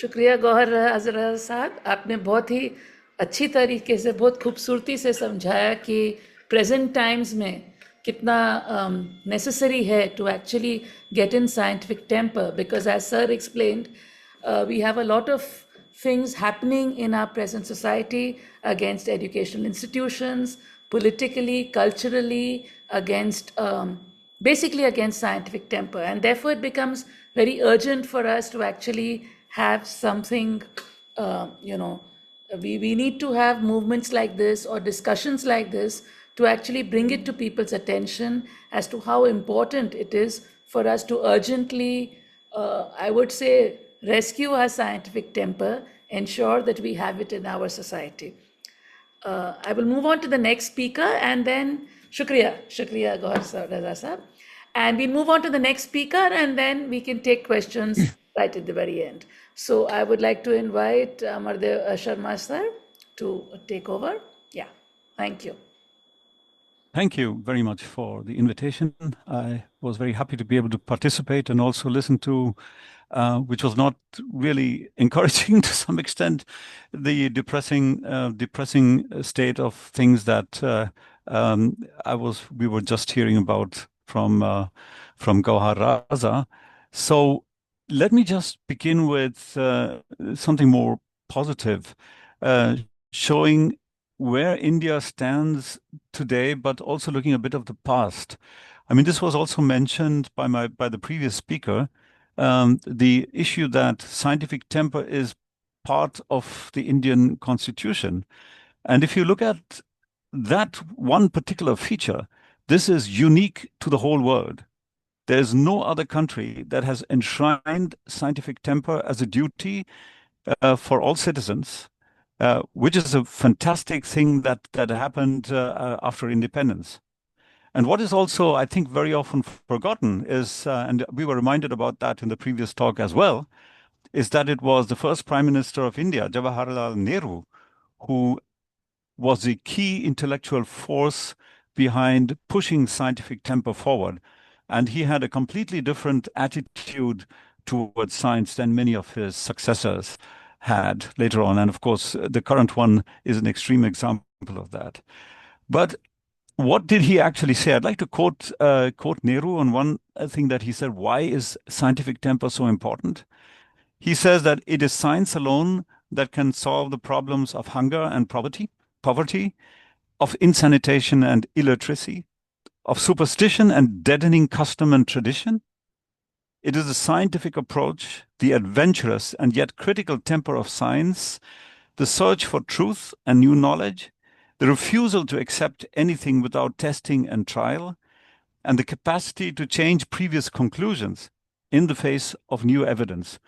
शुक्रिया गौहर अजरा साहब, आपने बहुत ही अच्छी तरीके से, बहुत खूबसूरती से समझाया कि प्रेजेंट टाइम्स में कितना नेसेसरी है to actually get in scientific temper, because as sir explained we have a lot of things happening in our present society against educational institutions, politically, culturally, against basically against scientific temper, and therefore it becomes very urgent for us to actually have something, we need to have movements like this or discussions like this to actually bring it to people's attention as to how important it is for us to urgently, I would say, rescue our scientific temper, ensure that we have it in our society. I will move on to the next speaker, and then Shukriya Gaur Raza Sahab. And we'll move on to the next speaker, and then we can take questions right at the very end. So I would like to invite Amardev Sharma sir to take over. Yeah, thank you. Thank you very much for the invitation. I was very happy to be able to participate and also listen to, which was not really encouraging to some extent, the depressing state of things that we were just hearing about from Gauhar Raza. So let me just begin with something more positive, showing where India stands today, but also looking a bit of the past. I mean, this was also mentioned by the previous speaker, the issue that scientific temper is part of the Indian constitution. And if you look at that one particular feature, this is unique to the whole world. There's no other country that has enshrined scientific temper as a duty for all citizens, which is a fantastic thing that happened after independence. And what is also, I think, very often forgotten is, and we were reminded about that in the previous talk as well, is that it was the first Prime Minister of India, Jawaharlal Nehru, who was the key intellectual force behind pushing scientific temper forward. And he had a completely different attitude towards science than many of his successors had later on. And of course, the current one is an extreme example of that. But what did he actually say? I'd like to quote Nehru on one thing that he said. Why is scientific temper so important? He says that it is science alone that can solve the problems of hunger and poverty, of insanitation and illiteracy, of superstition and deadening custom and tradition. It is the scientific approach, the adventurous and yet critical temper of science, the search for truth and new knowledge, the refusal to accept anything without testing and trial, and the capacity to change previous conclusions in the face of new evidence.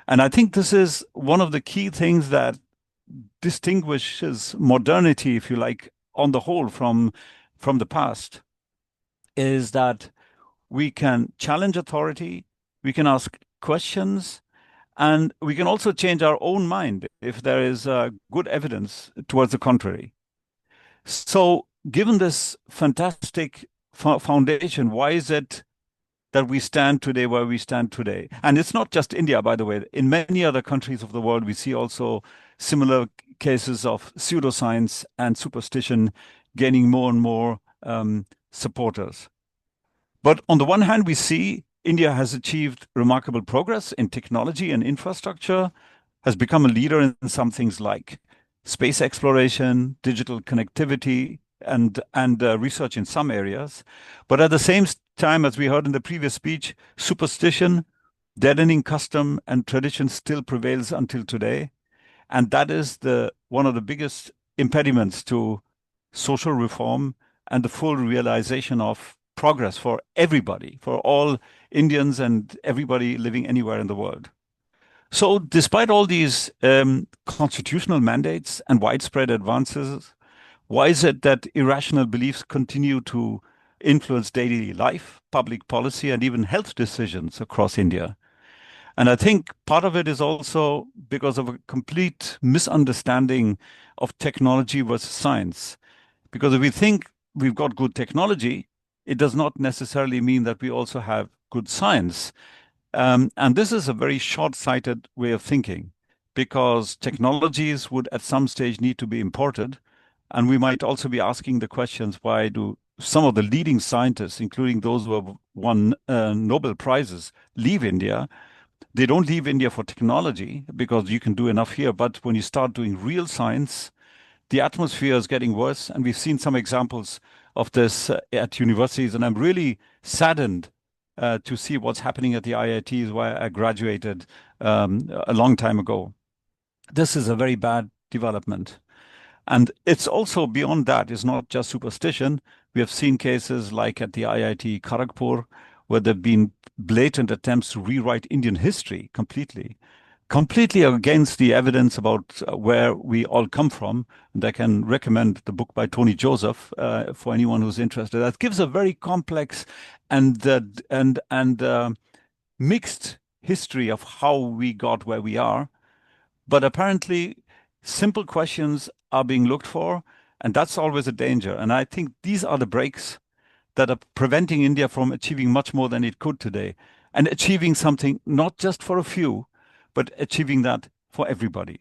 And I think this is one of the key things that distinguishes modernity, if you like, on the whole from the past, is that we can challenge authority, we can ask questions, and we can also change our own mind if there is good evidence towards the contrary. So given this fantastic foundation, why is it that we stand today where we stand today? And it's not just India, by the way. In many other countries of the world, we see also similar cases of pseudoscience and superstition gaining more and more supporters. But on the one hand, we see India has achieved remarkable progress in technology and infrastructure, has become a leader in some things like space exploration, digital connectivity, and research in some areas. But at the same time, as we heard in the previous speech, superstition, deadening custom and tradition still prevails until today. And that is one of the biggest impediments to social reform and the full realization of progress for everybody, for all Indians and everybody living anywhere in the world. So, despite all these constitutional mandates and widespread advances, why is it that irrational beliefs continue to influence daily life, public policy, and even health decisions across India? And I think part of it is also because of a complete misunderstanding of technology versus science. Because if we think we've got good technology, it does not necessarily mean that we also have good science. And this is a very short-sighted way of thinking, because technologies would at some stage need to be imported. And we might also be asking the questions, why do some of the leading scientists, including those who have won Nobel Prizes, leave India? They don't leave India for technology because you can do enough here. But when you start doing real science, the atmosphere is getting worse. And we've seen some examples of this at universities. And I'm really saddened to see what's happening at the IITs where I graduated a long time ago. This is a very bad development. And it's also beyond that. It's not just superstition. We have seen cases like at the IIT Kharagpur, where there have been blatant attempts to rewrite Indian history completely against the evidence about where we all come from. And I can recommend the book by Tony Joseph for anyone who's interested. That gives a very complex and mixed history of how we got where we are. But apparently, simple questions are being looked for, and that's always a danger. And I think these are the breaks that are preventing India from achieving much more than it could today, and achieving something not just for a few, but achieving that for everybody.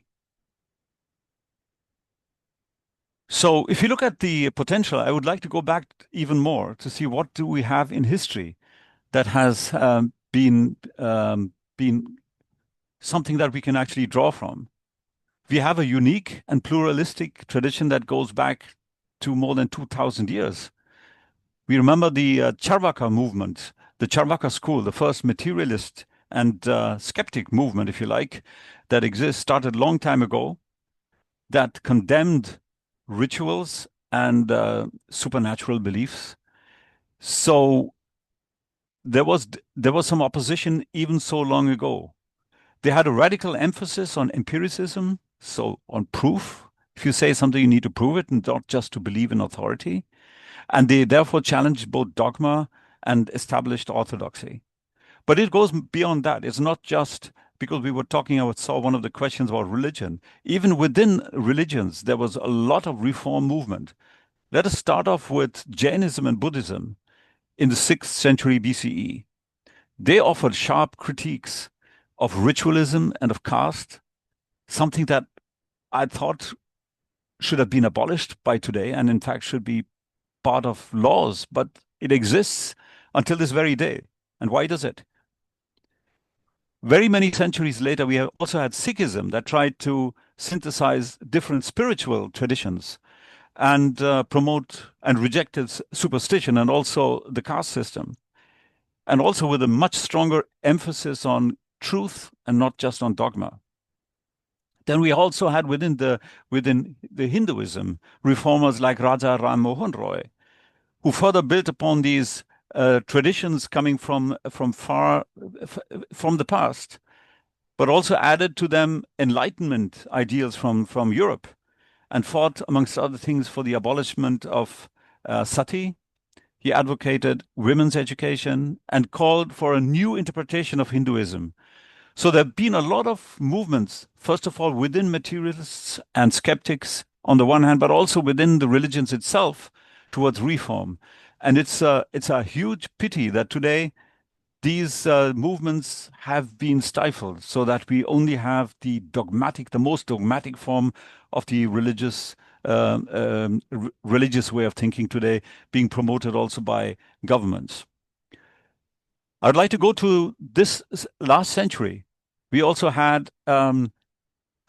So if you look at the potential, I would like to go back even more to see what do we have in history that has been something that we can actually draw from. We have a unique and pluralistic tradition that goes back to more than 2,000 years. We remember the Charvaka movement, the Charvaka school, the first materialist and skeptic movement, if you like, that exists, started a long time ago, that condemned rituals and supernatural beliefs. So there was some opposition even so long ago. They had a radical emphasis on empiricism, so on proof. If you say something, you need to prove it, and not just to believe in authority. And they therefore challenged both dogma and established orthodoxy. But it goes beyond that. It's not just because we were talking, I saw one of the questions about religion. Even within religions, there was a lot of reform movement. Let us start off with Jainism and Buddhism in the 6th century BCE. They offered sharp critiques of ritualism and of caste, something that I thought should have been abolished by today and in fact should be part of laws, but it exists until this very day. And why does it? Very many centuries later, we have also had Sikhism that tried to synthesize different spiritual traditions and promote and rejected superstition and also the caste system, and also with a much stronger emphasis on truth and not just on dogma. Then we also had within the Hinduism reformers like Raja Ram Mohan Roy, who further built upon these traditions coming from the past, but also added to them Enlightenment ideals from Europe, and fought, amongst other things, for the abolishment of sati. He advocated women's education and called for a new interpretation of Hinduism. So there have been a lot of movements, first of all, within materialists and skeptics on the one hand, but also within the religions itself towards reform. And it's a huge pity that today these movements have been stifled, so that we only have the most dogmatic form of the religious way of thinking today being promoted also by governments. I'd like to go to this last century. We also had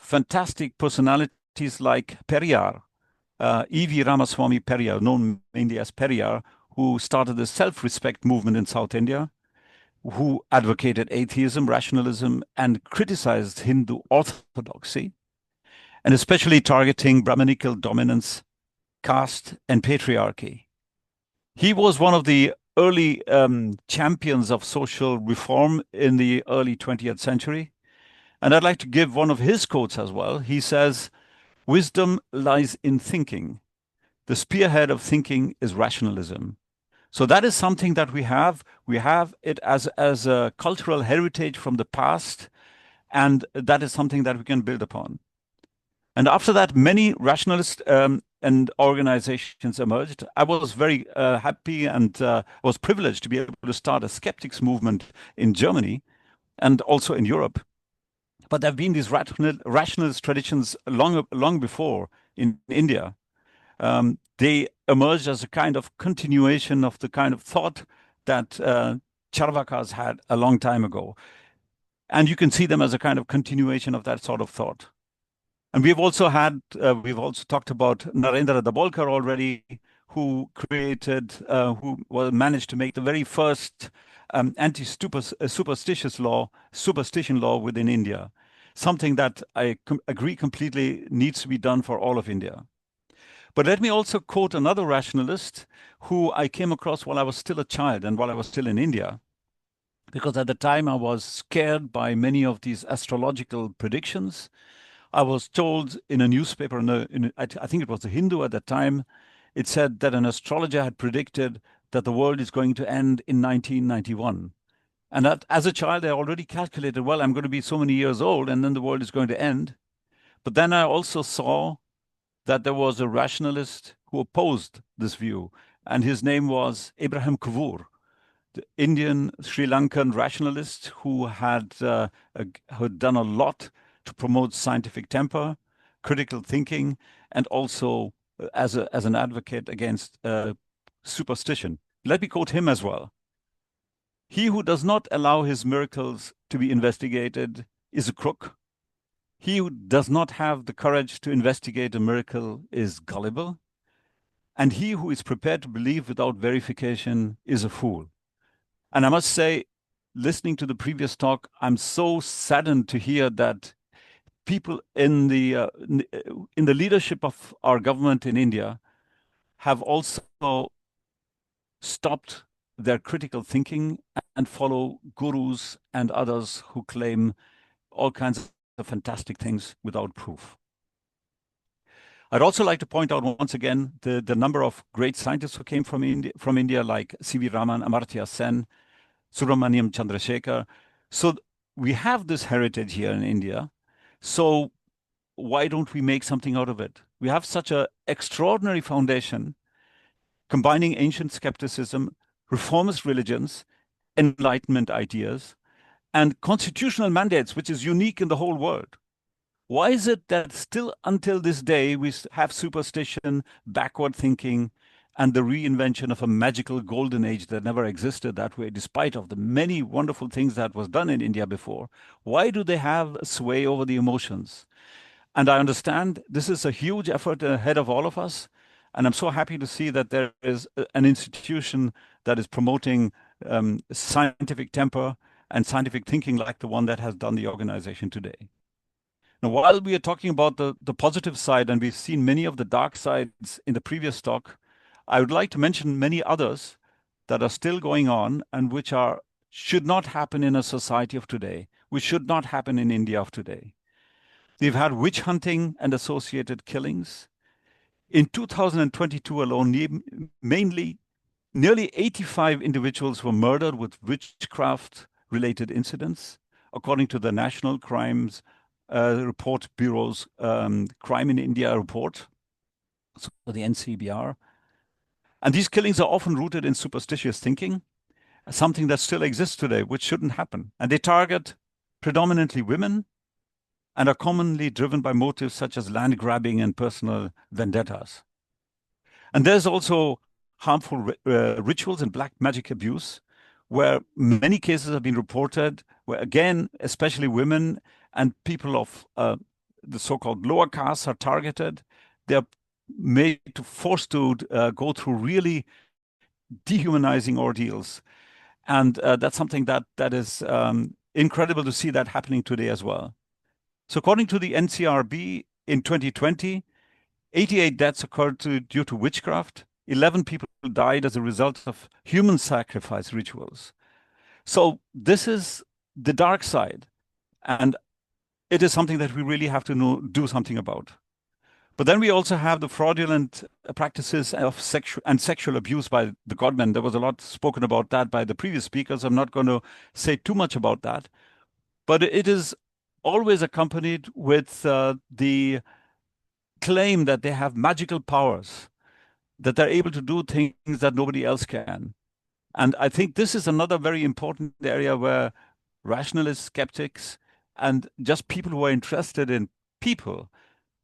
fantastic personalities like Periyar, E.V. Ramaswamy Periyar, known mainly as Periyar, who started the self-respect movement in South India, who advocated atheism, rationalism, and criticized Hindu orthodoxy, and especially targeting Brahminical dominance, caste, and patriarchy. He was one of the early champions of social reform in the early 20th century. And I'd like to give one of his quotes as well. He says, "Wisdom lies in thinking. The spearhead of thinking is rationalism." So that is something that we have. We have it as a cultural heritage from the past, and that is something that we can build upon. And after that, many rationalist and organizations emerged. I was very happy and was privileged to be able to start a skeptics movement in Germany and also in Europe. But there have been these rationalist traditions long before in India. They emerged as a kind of continuation of the kind of thought that Charvakas had a long time ago. And you can see them as a kind of continuation of that sort of thought. And we've also talked about Narendra Dabolkar already, who managed to make the very first anti-superstition law within India, something that I agree completely needs to be done for all of India. But let me also quote another rationalist who I came across while I was still a child and while I was still in India, because at the time I was scared by many of these astrological predictions. I was told in a newspaper, I think it was the Hindu at that time, it said that an astrologer had predicted that the world is going to end in 1991. And that, as a child, I already calculated, well, I'm going to be so many years old and then the world is going to end. But then I also saw that there was a rationalist who opposed this view, and his name was Abraham Kavur, the Indian Sri Lankan rationalist who had done a lot to promote scientific temper, critical thinking, and also as an advocate against superstition. Let me quote him as well. "He who does not allow his miracles to be investigated is a crook. He who does not have the courage to investigate a miracle is gullible. And he who is prepared to believe without verification is a fool." And I must say, listening to the previous talk, I'm so saddened to hear that people in the leadership of our government in India have also stopped their critical thinking and follow gurus and others who claim all kinds of fantastic things without proof. I'd also like to point out once again the number of great scientists who came from India, like C.V. Raman, Amartya Sen, Subramaniam Chandrasekhar. So we have this heritage here in India. So why don't we make something out of it? We have such an extraordinary foundation, combining ancient skepticism, reformist religions, Enlightenment ideas, and constitutional mandates, which is unique in the whole world. Why is it that still until this day we have superstition, backward thinking, and the reinvention of a magical golden age that never existed that way, despite of the many wonderful things that was done in India before? Why do they have sway over the emotions? And I understand this is a huge effort ahead of all of us. And I'm so happy to see that there is an institution that is promoting scientific temper and scientific thinking like the one that has done the organization today. Now, while we are talking about the positive side, and we've seen many of the dark sides in the previous talk, I would like to mention many others that are still going on and which should not happen in a society of today, which should not happen in India of today. We've had witch hunting and associated killings. In 2022 alone, nearly 85 individuals were murdered with witchcraft-related incidents, according to the National Crimes Report Bureau's Crime in India report, so the NCBR. And these killings are often rooted in superstitious thinking, something that still exists today, which shouldn't happen. And they target predominantly women and are commonly driven by motives such as land grabbing and personal vendettas. And there's also harmful rituals and black magic abuse, where many cases have been reported, where again, especially women and people of the so-called lower castes are targeted. They're forced to go through really dehumanizing ordeals. And that's something that is incredible to see that happening today as well. So according to the NCRB, in 2020, 88 deaths occurred due to witchcraft. 11 people died as a result of human sacrifice rituals. So this is the dark side, and it is something that we really have to do something about. But then we also have the fraudulent practices of sexual abuse by the godmen. There was a lot spoken about that by the previous speakers. I'm not going to say too much about that. But it is always accompanied with the claim that they have magical powers, that they're able to do things that nobody else can. And I think this is another very important area where rationalists, skeptics, and just people who are interested in people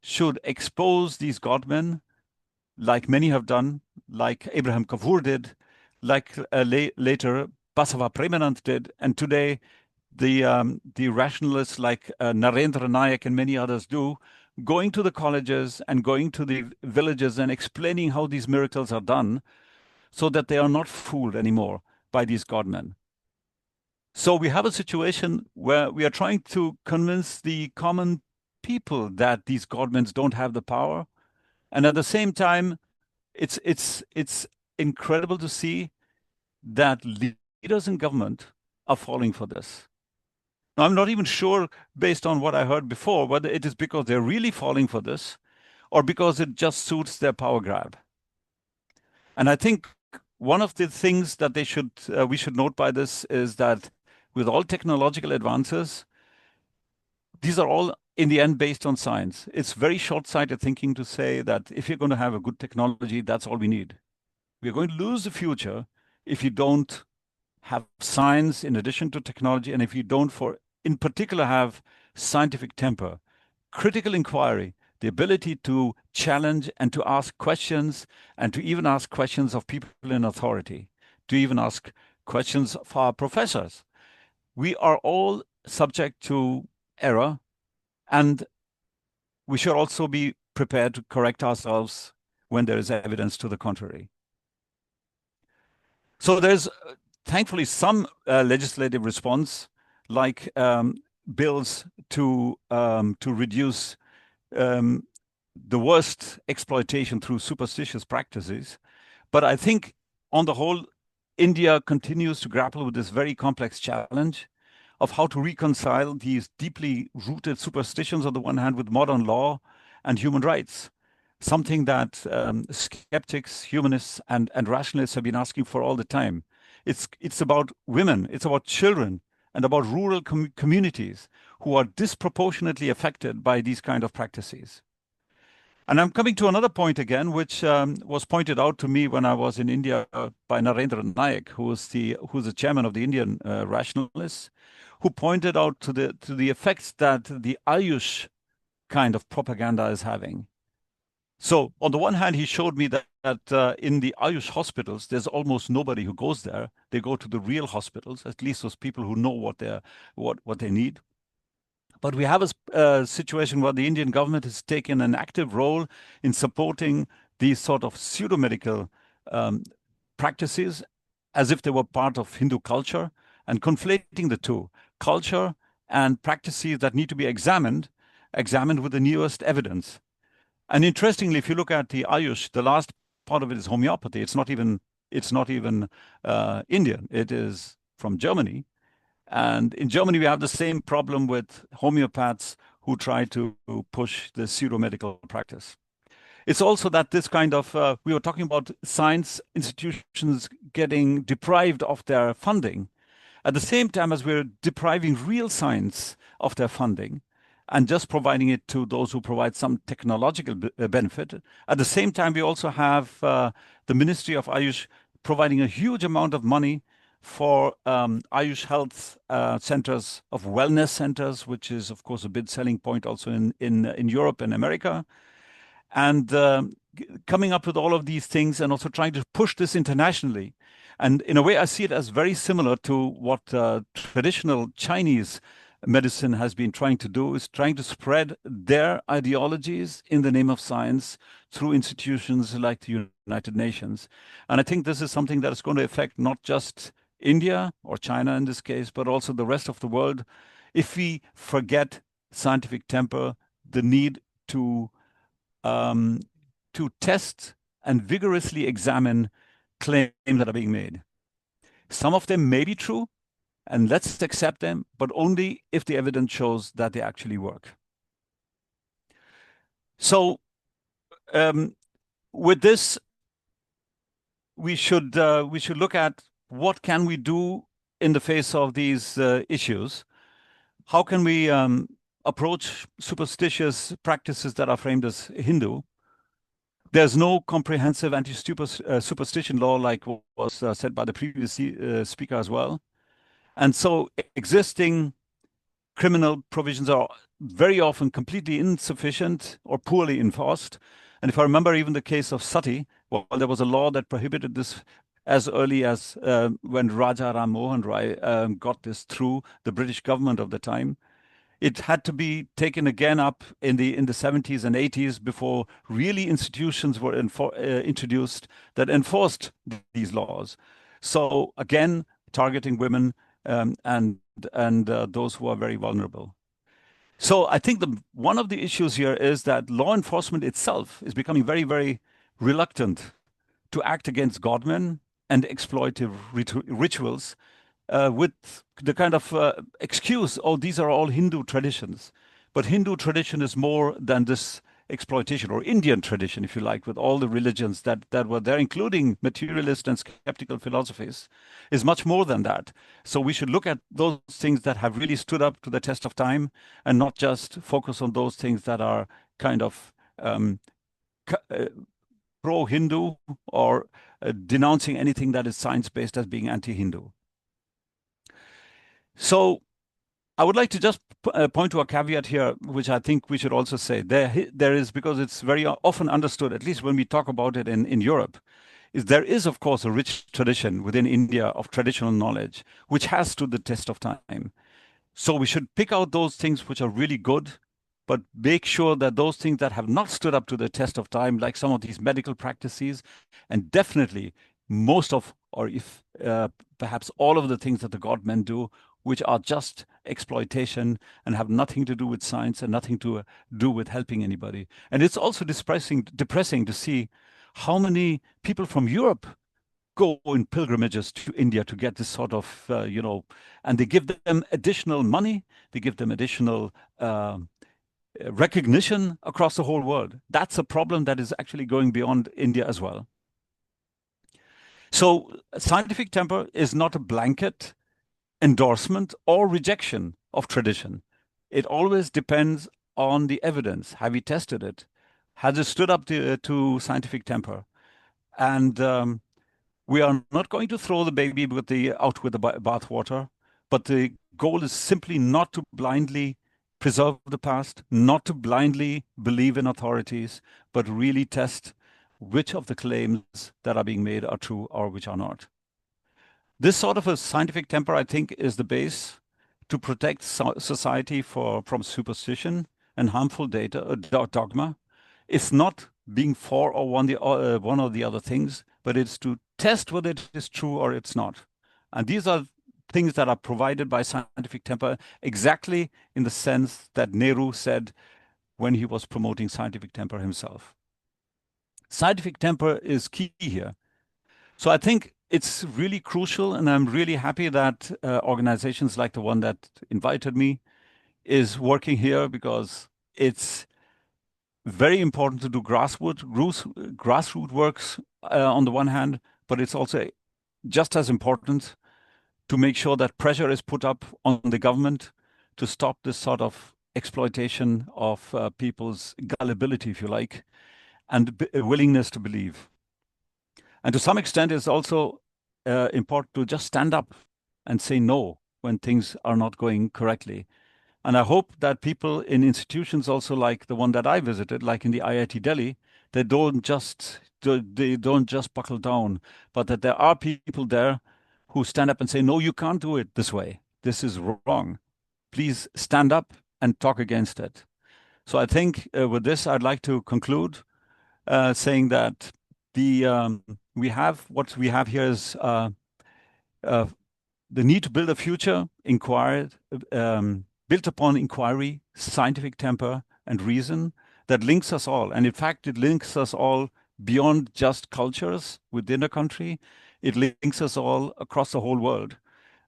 should expose these godmen, like many have done, like Abraham Kavur did, like later Basava Premanand did, and today the rationalists like Narendra Nayak and many others do, going to the colleges and going to the villages and explaining how these miracles are done so that they are not fooled anymore by these godmen. So we have a situation where we are trying to convince the common people that these godmen don't have the power. And at the same time, it's incredible to see that leaders in government are falling for this. Now, I'm not even sure, based on what I heard before, whether it is because they're really falling for this or because it just suits their power grab. And I think one of the things that we should note by this is that with all technological advances, these are all in the end based on science. It's very short-sighted thinking to say that if you're going to have a good technology, that's all we need. We're going to lose the future if you don't have science in addition to technology, and if you don't, in particular, have scientific temper, critical inquiry, the ability to challenge and to ask questions, and to even ask questions of people in authority, to even ask questions of our professors. We are all subject to error, and we should also be prepared to correct ourselves when there is evidence to the contrary. So there's thankfully some legislative response, like bills to reduce the worst exploitation through superstitious practices. But I think on the whole, India continues to grapple with this very complex challenge of how to reconcile these deeply rooted superstitions on the one hand with modern law and human rights, something that skeptics, humanists, and rationalists have been asking for all the time. It's about women, it's about children, and about rural communities who are disproportionately affected by these kind of practices. And I'm coming to another point again, which was pointed out to me when I was in India by Narendra Nayak, who's the chairman of the Indian rationalists, who pointed out to the effects that the Ayush kind of propaganda is having. So on the one hand, he showed me that in the Ayush hospitals, there's almost nobody who goes there. They go to the real hospitals, at least those people who know what they need. But we have a situation where the Indian government has taken an active role in supporting these sort of pseudo-medical practices as if they were part of Hindu culture, and conflating the two, culture and practices that need to be examined with the newest evidence. And interestingly, if you look at the Ayush, the last part of it is homeopathy. It's not even Indian. It is from Germany. And in Germany, we have the same problem with homeopaths who try to push the pseudo-medical practice. It's also that this kind of, we were talking about science institutions getting deprived of their funding at the same time as we're depriving real science of their funding and just providing it to those who provide some technological benefit. At the same time, we also have the Ministry of Ayush providing a huge amount of money for Ayush health centers, of wellness centers, which is, of course, a big selling point also in Europe and America. And coming up with all of these things and also trying to push this internationally. And in a way, I see it as very similar to what traditional Chinese medicine has been trying to do, is trying to spread their ideologies in the name of science through institutions like the United Nations. And I think this is something that is going to affect not just India or China in this case, but also the rest of the world. If we forget scientific temper, the need to test and vigorously examine claims that are being made. Some of them may be true, and let's accept them, but only if the evidence shows that they actually work. So with this, we should look at what can we do in the face of these issues. How can we approach superstitious practices that are framed as Hindu? There's no comprehensive anti-superstition law like was said by the previous speaker as well. And so existing criminal provisions are very often completely insufficient or poorly enforced. And if I remember even the case of sati, well, there was a law that prohibited this as early as when Raja Ram Mohan Rai got this through the British government of the time. It had to be taken again up in the 70s and 80s before really institutions were introduced that enforced these laws. So again, targeting women and those who are very vulnerable. So I think one of the issues here is that law enforcement itself is becoming very, very reluctant to act against godmen and exploitive rituals with the kind of excuse, oh, these are all Hindu traditions. But Hindu tradition is more than this exploitation, or Indian tradition, if you like, with all the religions that were there, including materialist and skeptical philosophies, is much more than that. So we should look at those things that have really stood up to the test of time and not just focus on those things that are kind of pro-Hindu or denouncing anything that is science-based as being anti-Hindu. So I would like to just point to a caveat here, which I think we should also say. There is, because it's very often understood, at least when we talk about it in Europe, is there is, of course, a rich tradition within India of traditional knowledge, which has stood the test of time. So we should pick out those things which are really good, but make sure that those things that have not stood up to the test of time, like some of these medical practices, and definitely most of, or if perhaps all of the things that the godmen do, which are just exploitation and have nothing to do with science and nothing to do with helping anybody. And it's also depressing to see how many people from Europe go in pilgrimages to India to get this sort of, and they give them additional money, they give them additional recognition across the whole world. That's a problem that is actually going beyond India as well. So scientific temper is not a blanket endorsement or rejection of tradition. It always depends on the evidence. Have we tested it? Has it stood up to scientific temper? And we are not going to throw the baby out with the bathwater, but the goal is simply not to blindly preserve the past, not to blindly believe in authorities, but really test which of the claims that are being made are true or which are not. This sort of a scientific temper, I think, is the base to protect society from superstition and harmful dogma. It's not being for or one or the other things, but it's to test whether it is true or it's not. And these are things that are provided by scientific temper exactly in the sense that Nehru said when he was promoting scientific temper himself. Scientific temper is key here. So I think it's really crucial, and I'm really happy that organizations like the one that invited me is working here, because it's very important to do grassroots works on the one hand, but it's also just as important to make sure that pressure is put up on the government to stop this sort of exploitation of people's gullibility, if you like, and willingness to believe. And to some extent, it's also important to just stand up and say no when things are not going correctly. And I hope that people in institutions also like the one that I visited, like in the IIT Delhi, they don't just buckle down, but that there are people there who stand up and say, no, you can't do it this way. This is wrong. please stand up and talk against it. So I think with this, I'd like to conclude saying that what we have here is the need to build a future built upon inquiry, scientific temper, and reason that links us all. And in fact, it links us all beyond just cultures within a country. It links us all across the whole world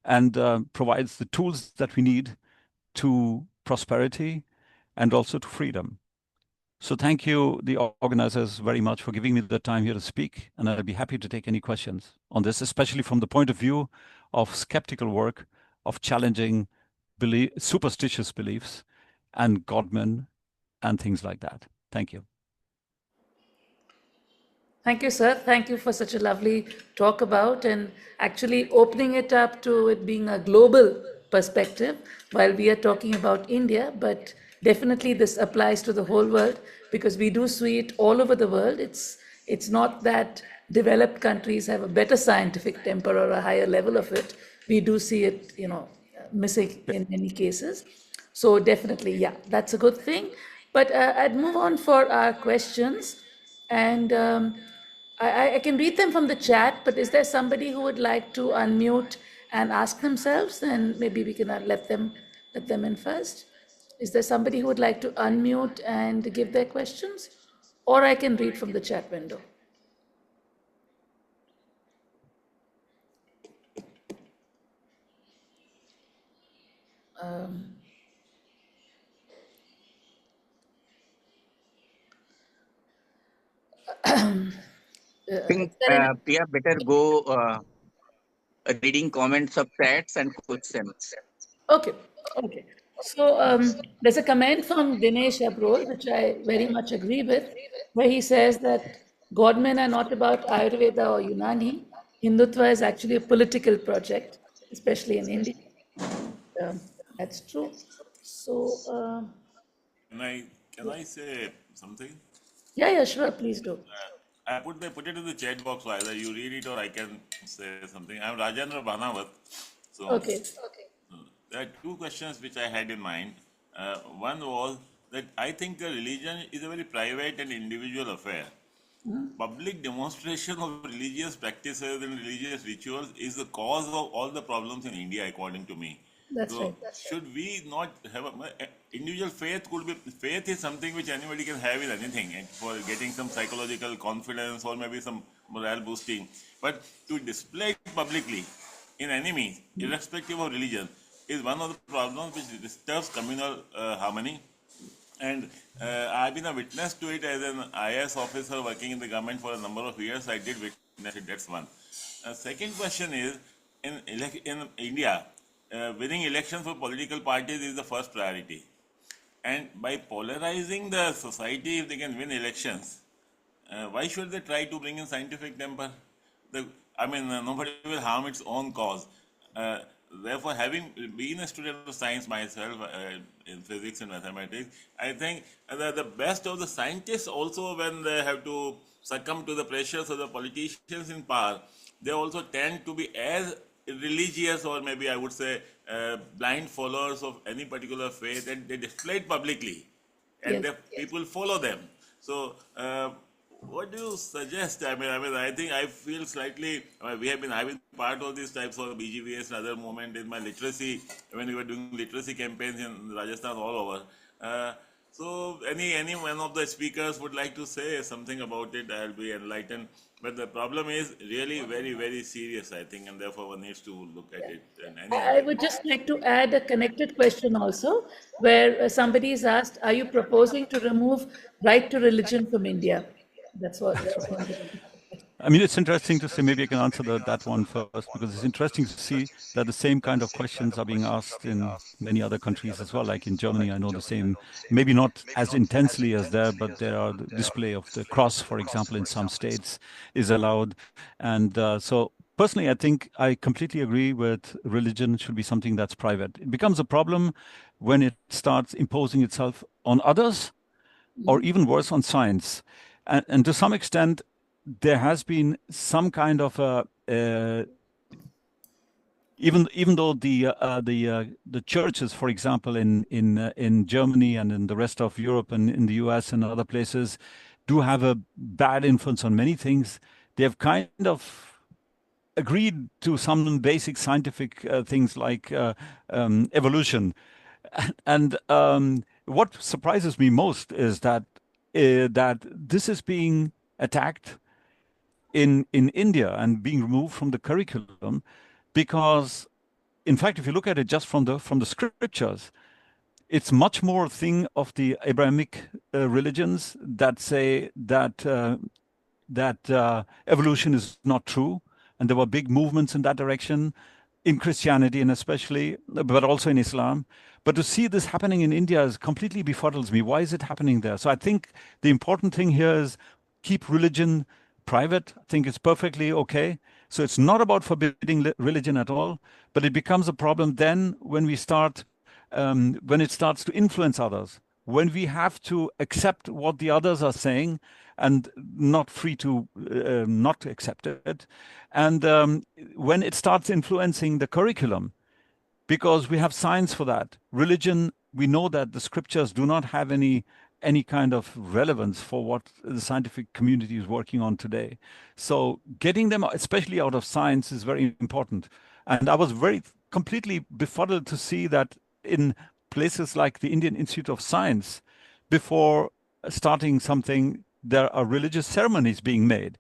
and provides the tools that we need to prosperity and also to freedom. So thank you, the organizers, very much for giving me the time here to speak. And I'll be happy to take any questions on this, especially from the point of view of skeptical work, of challenging superstitious beliefs and godmen and things like that. Thank you. Thank you, sir. Thank you for such a lovely talk about and actually opening it up to it being a global perspective while we are talking about India. But definitely this applies to the whole world because we do see it all over the world. It's not that developed countries have a better scientific temper or a higher level of it. We do see it, missing in many cases. So definitely, yeah, that's a good thing. But I'd move on for our questions. And I can read them from the chat, but is there somebody who would like to unmute and ask themselves? Then maybe we can let them in first. Is there somebody who would like to unmute and give their questions? Or I can read from the chat window. I think Priya better go reading comments of chats and questions. Okay. So there's a comment from Dinesh Abrol, which I very much agree with, where he says that Godmen are not about Ayurveda or Unani. Hindutva is actually a political project, especially in India. That's true. So, Can I say something? yeah, sure, please do. I put it in the chat box, so either you read it or I can say something. I'm Rajendra Banawat. So Okay. there are two questions which I had in mind. One was that I think religion is a very private and individual affair. Public demonstration of religious practices and religious rituals is the cause of all the problems in India, according to me. That's right. Should we not have individual faith? Faith is something which anybody can have in anything, and for getting some psychological confidence or maybe some morale boosting. But to display it publicly in any means, irrespective of religion, is one of the problems which disturbs communal harmony. And I've been a witness to it as an IAS officer working in the government for a number of years. I did witness it. That's one. Second question is, in India, winning elections for political parties is the first priority. And by polarizing the society, if they can win elections, why should they try to bring in scientific temper? Nobody will harm its own cause. Therefore, having been a student of science myself in physics and mathematics, I think the best of the scientists also, when they have to succumb to the pressures of the politicians in power, they also tend to be as religious, or maybe I would say blind followers of any particular faith, and they display it publicly, and people follow them. So what do you suggest? I think I feel slightly. I've been part of these types of BGVS and other movement in my literacy, when we were doing literacy campaigns in Rajasthan all over. So any one of the speakers would like to say something about it, I'll be enlightened. But the problem is really very, very serious, I think, and therefore one needs to look at it. I would just like to add a connected question also, where somebody is asked, are you proposing to remove right to religion from India? That's what. I mean, it's interesting to say, maybe I can answer that one first, because it's interesting to see that the same kind of questions are being asked in many other countries as well. Like in Germany, I know the same, maybe not as intensely as there, but there are the display of the cross, for example, in some states is allowed. And so personally, I think I completely agree with religion should be something that's private. It becomes a problem when it starts imposing itself on others, or even worse, on science. And to some extent, there has been some kind of even though the churches, for example, in Germany and in the rest of Europe and in the US and other places, do have a bad influence on many things, they have kind of agreed to some basic scientific things like evolution. And what surprises me most is that this is being attacked in India and being removed from the curriculum, because, in fact, if you look at it just from the scriptures, it's much more a thing of the Abrahamic religions that say that evolution is not true, and there were big movements in that direction in Christianity, and especially, but also in Islam. But to see this happening in India is completely befuddles me. Why is it happening there? So I think the important thing here is keep religion private. I think it's perfectly okay. So it's not about forbidding religion at all, but it becomes a problem then when when it starts to influence others, when we have to accept what the others are saying and not free to not accept it, and when it starts influencing the curriculum, because we have science for that. Religion, we know that the scriptures do not have any kind of relevance for what the scientific community is working on today. So getting them, especially out of science, is very important. And I was very completely befuddled to see that in places like the Indian Institute of Science, before starting something, there are religious ceremonies being made.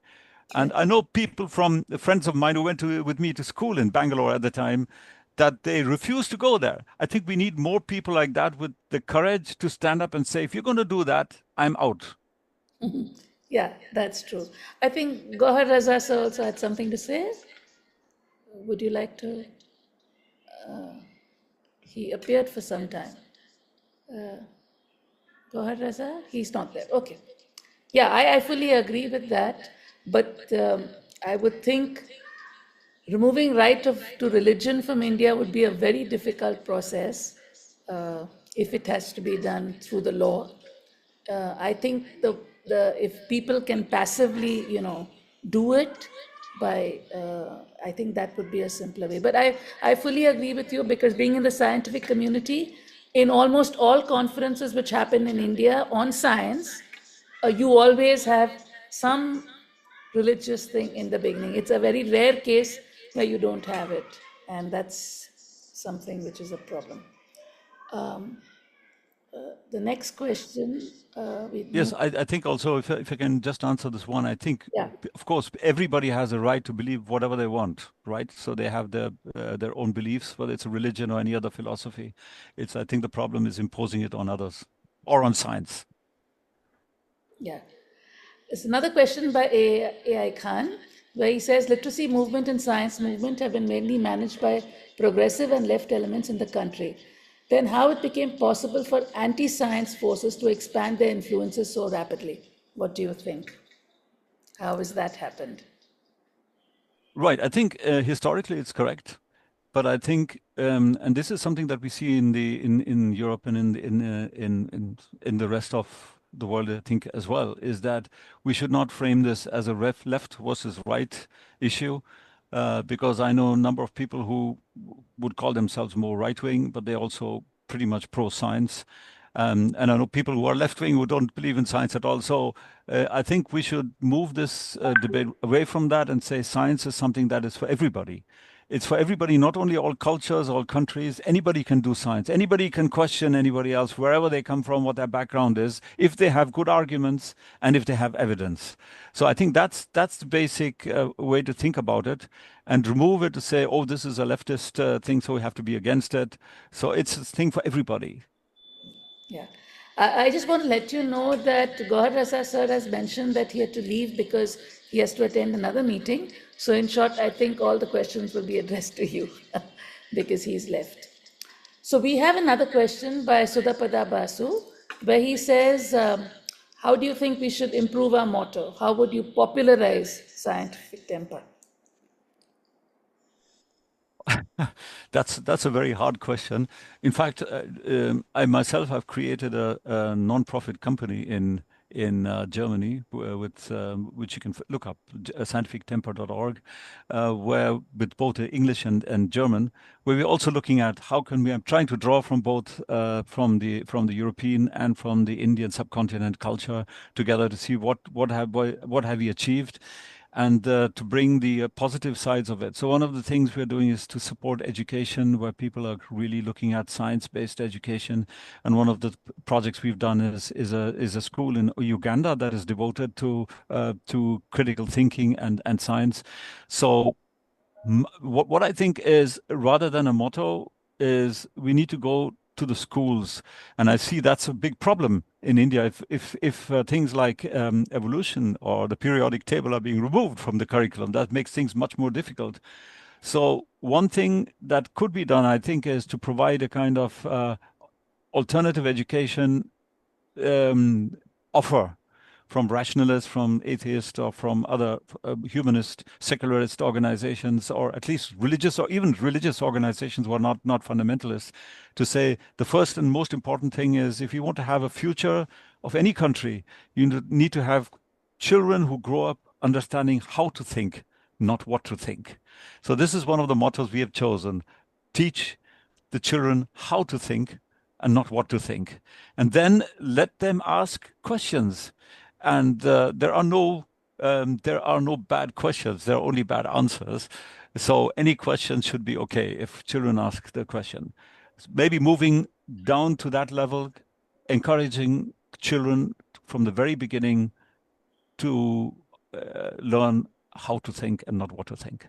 And I know people from friends of mine who went with me to school in Bangalore at the time, that they refuse to go there. I think we need more people like that with the courage to stand up and say, if you're going to do that, I'm out. Yeah, that's true. I think Gohar Raza sir also had something to say. Would you like to? He appeared for some time. Gohar Raza? He's not there. Okay. Yeah, I fully agree with that. But I would think removing to religion from India would be a very difficult process if it has to be done through the law. I think if people can passively, do it by, I think that would be a simpler way. But I fully agree with you, because being in the scientific community, in almost all conferences which happen in India on science, you always have some religious thing in the beginning. It's a very rare case where you don't have it, and that's something which is a problem. The next question. Yes, I think also, if I can just answer this one, I think, Yeah. of course, everybody has a right to believe whatever they want, right? So they have their own beliefs, whether it's a religion or any other philosophy. I think the problem is imposing it on others or on science. Yeah. There's another question by AI Khan, where he says literacy movement and science movement have been mainly managed by progressive and left elements in the country. Then how it became possible for anti-science forces to expand their influences so rapidly? What do you think? How has that happened? Right. I think historically it's correct, but I think, and this is something that we see in Europe and in the rest of the world, I think as well, is that we should not frame this as a left versus right issue, because I know a number of people who would call themselves more right wing, but they're also pretty much pro science. And I know people who are left wing who don't believe in science at all. So I think we should move this debate away from that and say science is something that is for everybody. It's for everybody, not only all cultures, all countries. Anybody can do science. Anybody can question anybody else, wherever they come from, what their background is, if they have good arguments and if they have evidence. So I think that's the basic way to think about it, and remove it to say, oh, this is a leftist thing, so we have to be against it. So it's a thing for everybody. Yeah. I just want to let you know that Gohar Rasa sir has mentioned that he had to leave because he has to attend another meeting. So in short, I think all the questions will be addressed to you because he's left. So we have another question by Sudhapada Basu, where he says, how do you think we should improve our motto? How would you popularize scientific temper? That's a very hard question. In fact, I myself have created a non-profit company in in Germany, with which you can look up, scientifictemper.org, where with both English and German, where we're also looking at how can we. I'm trying to draw from both from the European and from the Indian subcontinent culture together to see what have we achieved, and to bring the positive sides of it. So one of the things we're doing is to support education, where people are really looking at science-based education. And one of the projects we've done is a school in Uganda that is devoted to critical thinking and science. So what I think is, rather than a motto, is we need to go to the schools, and I see that's a big problem in India. If things like evolution or the periodic table are being removed from the curriculum, that makes things much more difficult. So one thing that could be done, I think, is to provide a kind of alternative education offer from rationalists, from atheists, or from other humanist, secularist organizations, or at least religious, or even religious organizations who are not fundamentalists, to say the first and most important thing is, if you want to have a future of any country, you need to have children who grow up understanding how to think, not what to think. So this is one of the mottos we have chosen: teach the children how to think and not what to think. And then let them ask questions. And there are no bad questions. There are only bad answers. So any question should be okay if children ask the question. Maybe moving down to that level, encouraging children from the very beginning to learn how to think and not what to think.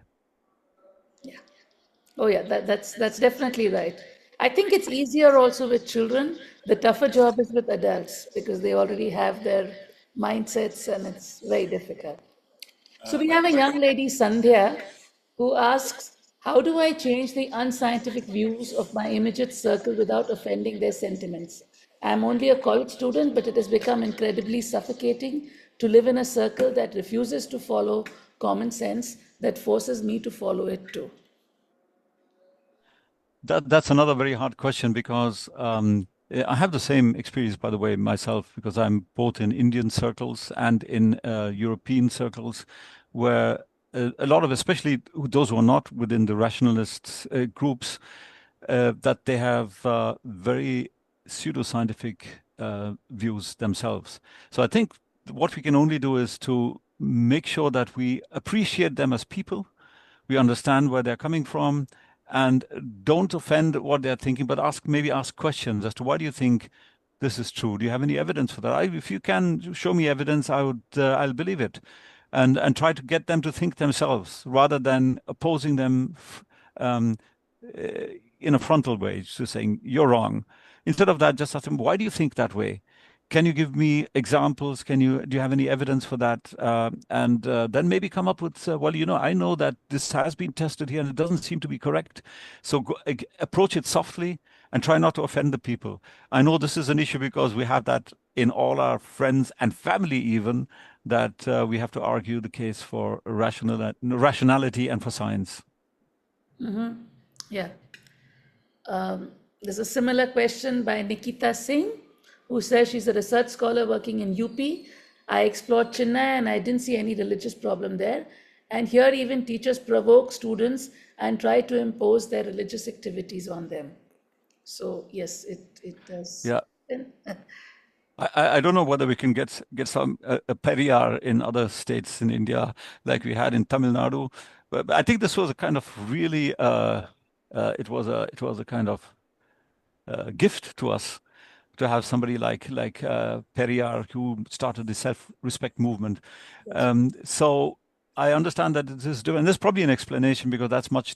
Yeah. Oh, yeah, that's definitely right. I think it's easier also with children. The tougher job is with adults because they already have their mindsets and it's very difficult. So we have a young lady, Sandhya, who asks, how do I change the unscientific views of my immediate circle without offending their sentiments? I'm only a college student, but it has become incredibly suffocating to live in a circle that refuses to follow common sense, that forces me to follow it too. That's another very hard question, because I have the same experience, by the way, myself, because I'm both in Indian circles and in European circles, where a lot of, especially those who are not within the rationalist groups, that they have very pseudoscientific views themselves. So I think what we can only do is to make sure that we appreciate them as people, we understand where they're coming from, and don't offend what they're thinking, but maybe ask questions as to, why do you think this is true? Do you have any evidence for that? If you can show me evidence, I'll believe it, and try to get them to think themselves rather than opposing them in a frontal way, just saying you're wrong. Instead of that, just ask them, why do you think that way? Can you give me examples? Do you have any evidence for that? And then maybe come up with, well, I know that this has been tested here and it doesn't seem to be correct. So approach it softly and try not to offend the people. I know this is an issue because we have that in all our friends and family even, that we have to argue the case for rationality and for science. Mm-hmm. Yeah. There's a similar question by Nikita Singh, who says she's a research scholar working in UP. I explored Chennai and I didn't see any religious problem there. And here even teachers provoke students and try to impose their religious activities on them. So yes, it does. Yeah. I don't know whether we can get some a Periyar in other states in India like we had in Tamil Nadu, but I think this was a kind of really it was a kind of gift to us to have somebody like Periyar, who started the self-respect movement. So I understand that this is different. There's probably an explanation, because that's much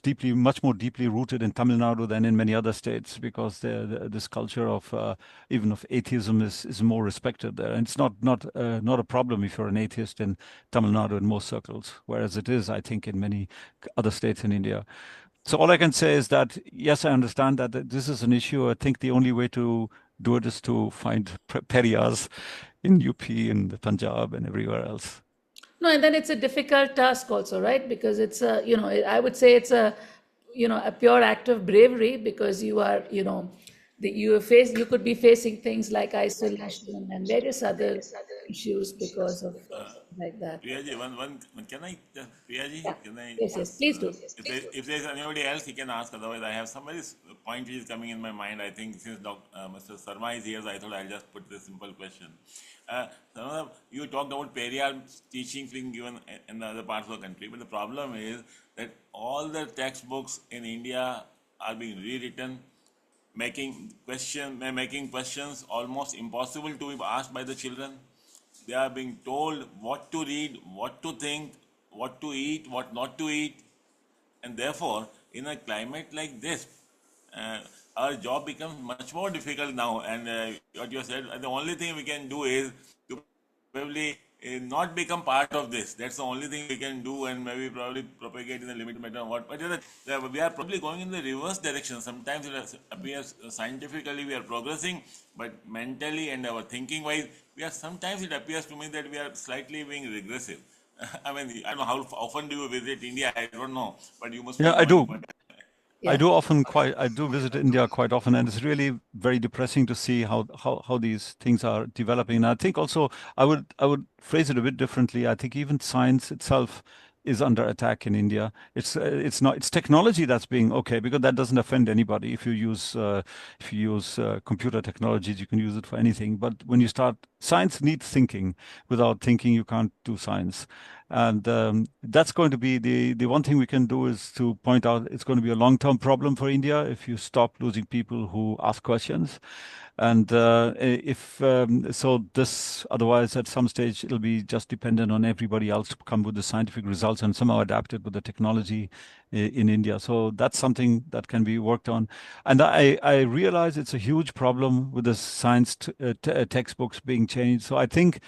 more deeply rooted in Tamil Nadu than in many other states, because this culture of even of atheism is more respected there, and it's not a problem if you're an atheist in Tamil Nadu in most circles, whereas it is, I think, in many other states in India. So all I can say is that, yes, I understand that this is an issue. I think the only way to do it is to find Periyars in UP, in the Punjab, and everywhere else. No, and then it's a difficult task also, right? Because it's I would say it's a pure act of bravery, because you are, you could be facing things like isolation and various other issues because of like that. Priyaji, can I, Priyaji, Yeah. can I, Yes, please do. if there's anybody else, he can ask. Otherwise, I have some very point which is coming in my mind. I think since Mr. Sarma is here, so I thought I'll just put this simple question. Sarma, you talked about Periyar teachings being given in other parts of the country, but the problem is that all the textbooks in India are being rewritten, making questions almost impossible to be asked by the children. They are being told what to read, what to think, what to eat, what not to eat. And therefore, in a climate like this, uh, our job becomes much more difficult now. And what you said, the only thing we can do is to probably not become part of this. That's the only thing we can do, and maybe probably propagate in a limited matter. But we are probably going in the reverse direction. Sometimes it appears scientifically we are progressing, but mentally and our thinking wise, sometimes it appears to me that we are slightly being regressive. I mean, I don't know how often do you visit India? I don't know, but you must be Yeah, I going. do. Yeah. I do visit India quite often, and it's really very depressing to see how these things are developing. And I think also I would phrase it a bit differently. I think even science itself is under attack in India. It's technology that's being okay, because that doesn't offend anybody. If you use computer technologies, you can use it for anything. But when you start, science needs thinking. Without thinking, you can't do science. And that's going to be the one thing we can do, is to point out it's going to be a long-term problem for India if you stop losing people who ask questions. And if so, this otherwise at some stage it'll be just dependent on everybody else to come with the scientific results and somehow adapt it with the technology in India. So that's something that can be worked on. And I realize it's a huge problem with the science textbooks being changed. So I think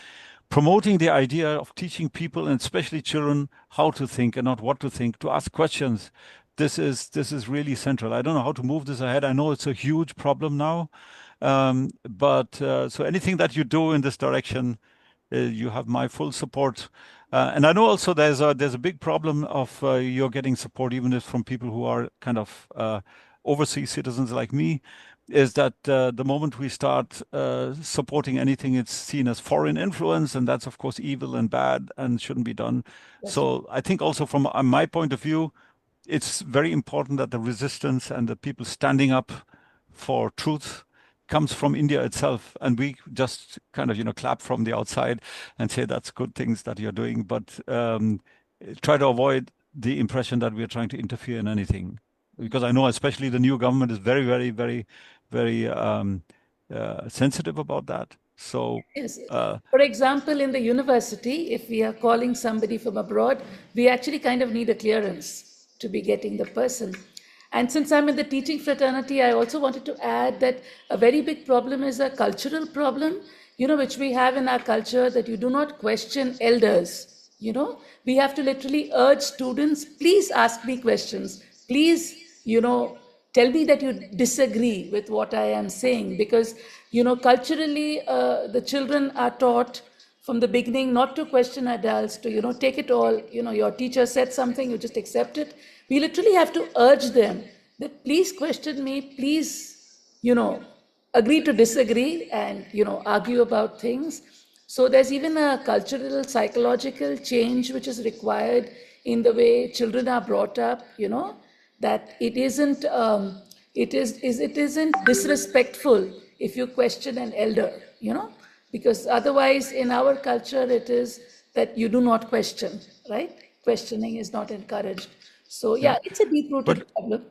promoting the idea of teaching people, and especially children, how to think and not what to think, to ask questions. This is really central. I don't know how to move this ahead. I know it's a huge problem now, but so anything that you do in this direction, you have my full support. And I know also there's a big problem of you're getting support even if from people who are kind of overseas citizens like me, is that the moment we start supporting anything, it's seen as foreign influence, and that's of course evil and bad and shouldn't be done. So I think also from my point of view, it's very important that the resistance and the people standing up for truth comes from India itself, and we just kind of clap from the outside and say that's good things that you're doing, but try to avoid the impression that we're trying to interfere in anything, because I know especially the new government is very, very, very, very sensitive about that. So Yes. For example, in the university, if we are calling somebody from abroad, we actually kind of need a clearance to be getting the person. And since I'm in the teaching fraternity, I also wanted to add that a very big problem is a cultural problem, which we have in our culture, that you do not question elders. We have to literally urge students, please ask me questions. Please, tell me that you disagree with what I am saying, because culturally the children are taught from the beginning not to question adults, to take it all. Your teacher said something, you just accept it. We literally have to urge them that please question me, please agree to disagree, and argue about things. So there's even a cultural psychological change which is required in the way children are brought up, that it isn't disrespectful if you question an elder, because otherwise in our culture it is that you do not question, right? Questioning is not encouraged. So yeah, it's a deep-rooted problem.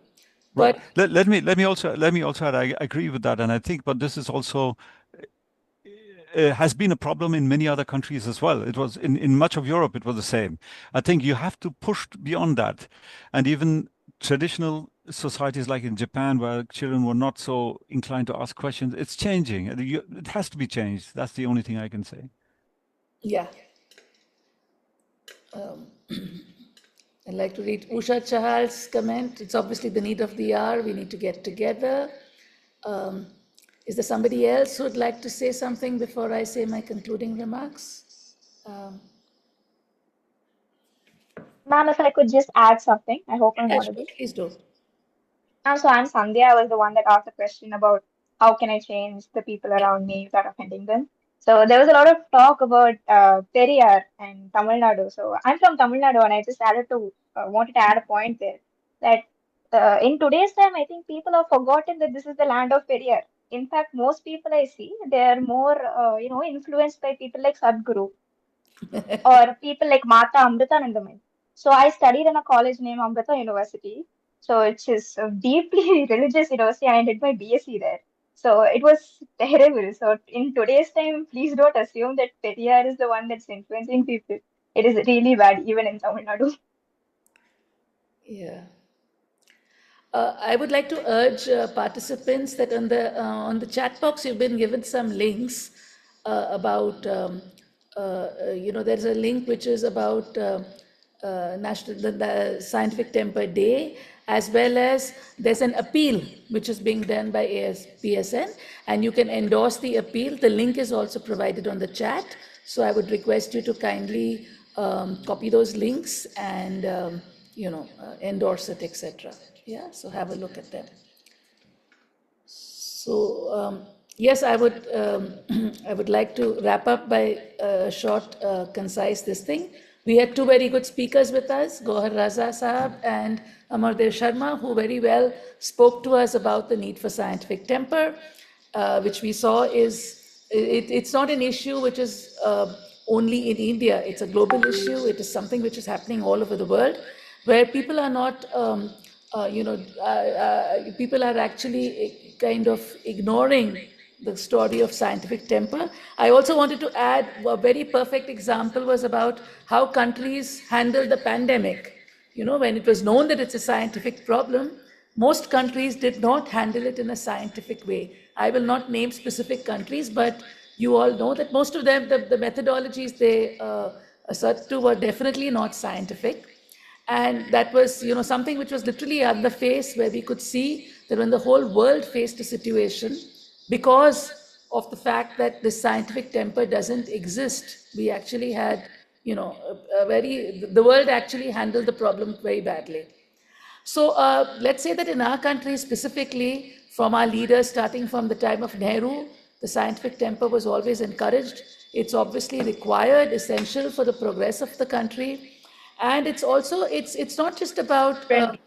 Right. But Let me also add, I agree with that, and I think, but this is also has been a problem in many other countries as well. It was in much of Europe, it was the same. I think you have to push beyond that, and even traditional societies like in Japan, where children were not so inclined to ask questions, it's changing. It has to be changed. That's the only thing I can say. yeah, I'd like to read Usha Chahal's comment. It's obviously the need of the hour. We need to get together. Um, is there somebody else who would like to say something before I say my concluding remarks? Ma'am, if I could just add something, I hope I'm Yeah, sure, audible. please do. So I'm Sandhya. I was the one that asked the question about how can I change the people around me without offending them? So there was a lot of talk about Periyar and Tamil Nadu. So I'm from Tamil Nadu, and I just wanted to add a point there that in today's time, I think people have forgotten that this is the land of Periyar. In fact, most people I see, they are more, influenced by people like Sadhguru or people like Mata Amritanandamai. So I studied in a college named Amrita University. So it's is a deeply religious university, and I did my BSc there. So it was terrible. So in today's time, please don't assume that Periyar is the one that's influencing people. It is really bad, even in Tamil Nadu. Yeah. I would like to urge participants that on the chat box you've been given some links about there's a link which is about the Scientific Temper Day, as well as there's an appeal which is being done by AIPSN, and you can endorse the appeal. The link is also provided on the chat, so I would request you to kindly copy those links and endorse it, etc. Yeah, so have a look at them. So yes, I would I would like to wrap up by a short, concise this thing. We had two very good speakers with us, Gohar Raza Sahab and Amardev Sharma, who very well spoke to us about the need for scientific temper, which we saw it's not an issue which is only in India. It's a global issue. It is something which is happening all over the world, where people are not, people are actually kind of ignoring the story of scientific temper. I also wanted to add a very perfect example was about how countries handled the pandemic. When it was known that it's a scientific problem, most countries did not handle it in a scientific way. I will not name specific countries, but you all know that most of them, the methodologies they assert to were definitely not scientific. And that was, something which was literally on the face, where we could see that when the whole world faced a situation, because of the fact that the scientific temper doesn't exist, we actually had, the world actually handled the problem very badly. So let's say that in our country specifically, from our leaders, starting from the time of Nehru, the scientific temper was always encouraged. It's obviously required, essential for the progress of the country. And it's also, it's not just about... and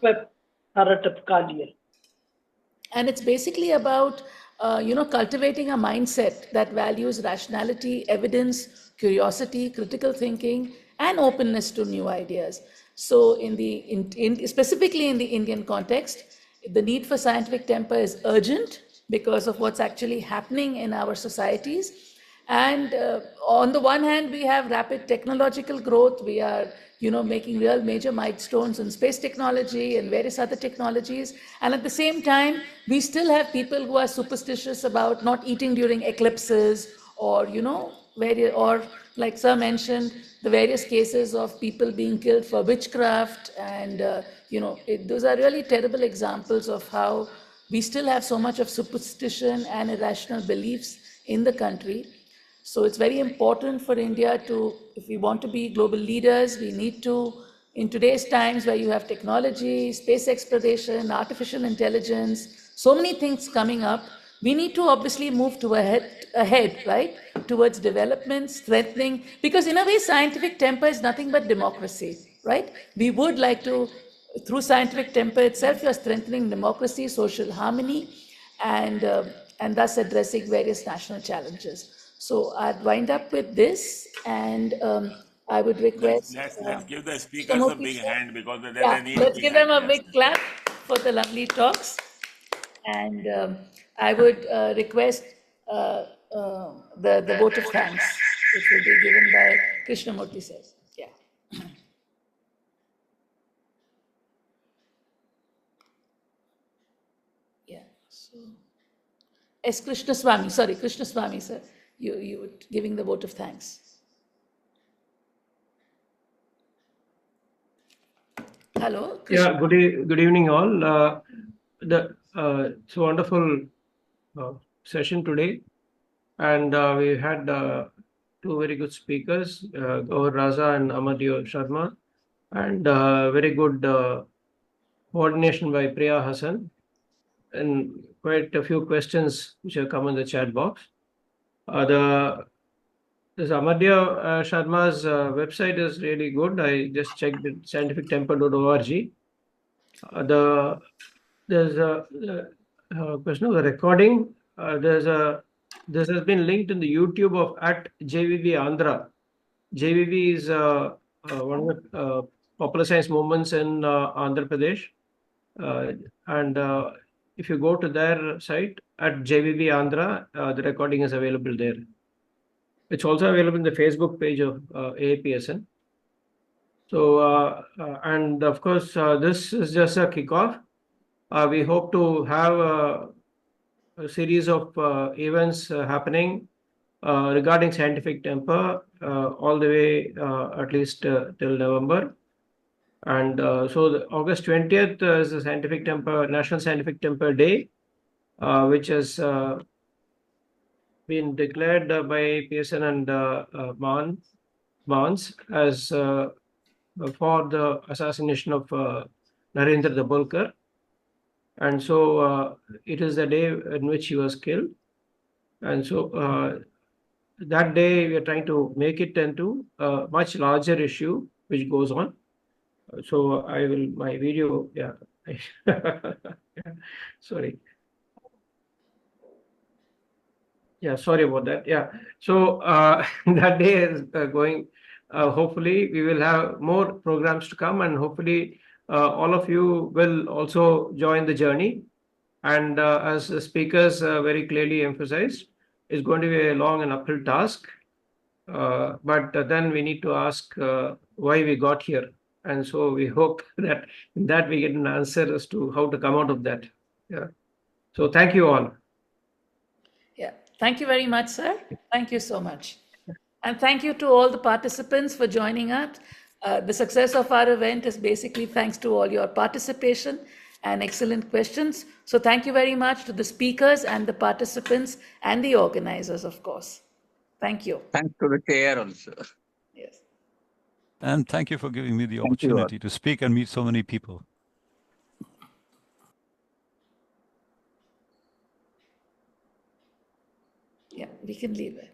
it's basically about, cultivating a mindset that values rationality, evidence, curiosity, critical thinking, and openness to new ideas. So specifically in the Indian context, the need for scientific temper is urgent because of what's actually happening in our societies. And on the one hand, we have rapid technological growth. We are, making real major milestones in space technology and various other technologies. And at the same time, we still have people who are superstitious about not eating during eclipses, or, or like Sir mentioned, the various cases of people being killed for witchcraft. And, those are really terrible examples of how we still have so much of superstition and irrational beliefs in the country. So it's very important for India to, if we want to be global leaders, we need to, in today's times where you have technology, space exploration, artificial intelligence, so many things coming up, we need to obviously move ahead, right, towards development, strengthening, because in a way, scientific temper is nothing but democracy, right? We would like to, through scientific temper itself, you are strengthening democracy, social harmony, and thus addressing various national challenges. So I'd wind up with this, and I would request... Let's give the speakers a big hand, because they need let's big give them a hand, big clap for the lovely talks. And I would request the vote of thanks, which will be given by Krishnamurti sir. Yeah. Yeah. So, S. Krishnaswamy, sorry, Krishnaswamy sir, you were giving the vote of thanks. Hello. Yeah. Good evening, all. It's a wonderful session today, and we had two very good speakers, Gaur Raza and Amardev Sharma, and very good coordination by Priya Hasan. and quite a few questions which have come in the chat box. This Amartya Sharma's website is really good. I just checked it, scientifictemper.org. There's a question of the recording. This has been linked in the YouTube of at JVV Andhra. JVV is one of the popular science movements in Andhra Pradesh. And if you go to their site at JVV Andhra, the recording is available there. It's also available in the Facebook page of AIPSN. So, and of course, this is just a kickoff. We hope to have a series of events happening regarding scientific temper all the way at least till November. And so August 20th is the National Scientific Temper Day, which has been declared by PSN and Barnes as for the assassination of Narendra Dabholkar. And so it is the day in which he was killed. And so that day we are trying to make it into a much larger issue which goes on. So my video, yeah. Sorry. Yeah, sorry about that. Yeah. So that day is going, hopefully we will have more programs to come, and hopefully all of you will also join the journey. And as the speakers very clearly emphasized, it's going to be a long and uphill task. But then we need to ask why we got here. And so we hope that in that we get an answer as to how to come out of that. Yeah. So thank you all. Yeah. Thank you very much, sir. Thank you so much. And thank you to all the participants for joining us. The success of our event is basically thanks to all your participation and excellent questions. So thank you very much to the speakers and the participants and the organizers, of course. Thank you. Thanks to the chair also. Yes. And thank you for giving me the Thank you all. opportunity to speak and meet so many people. Yeah, we can leave it.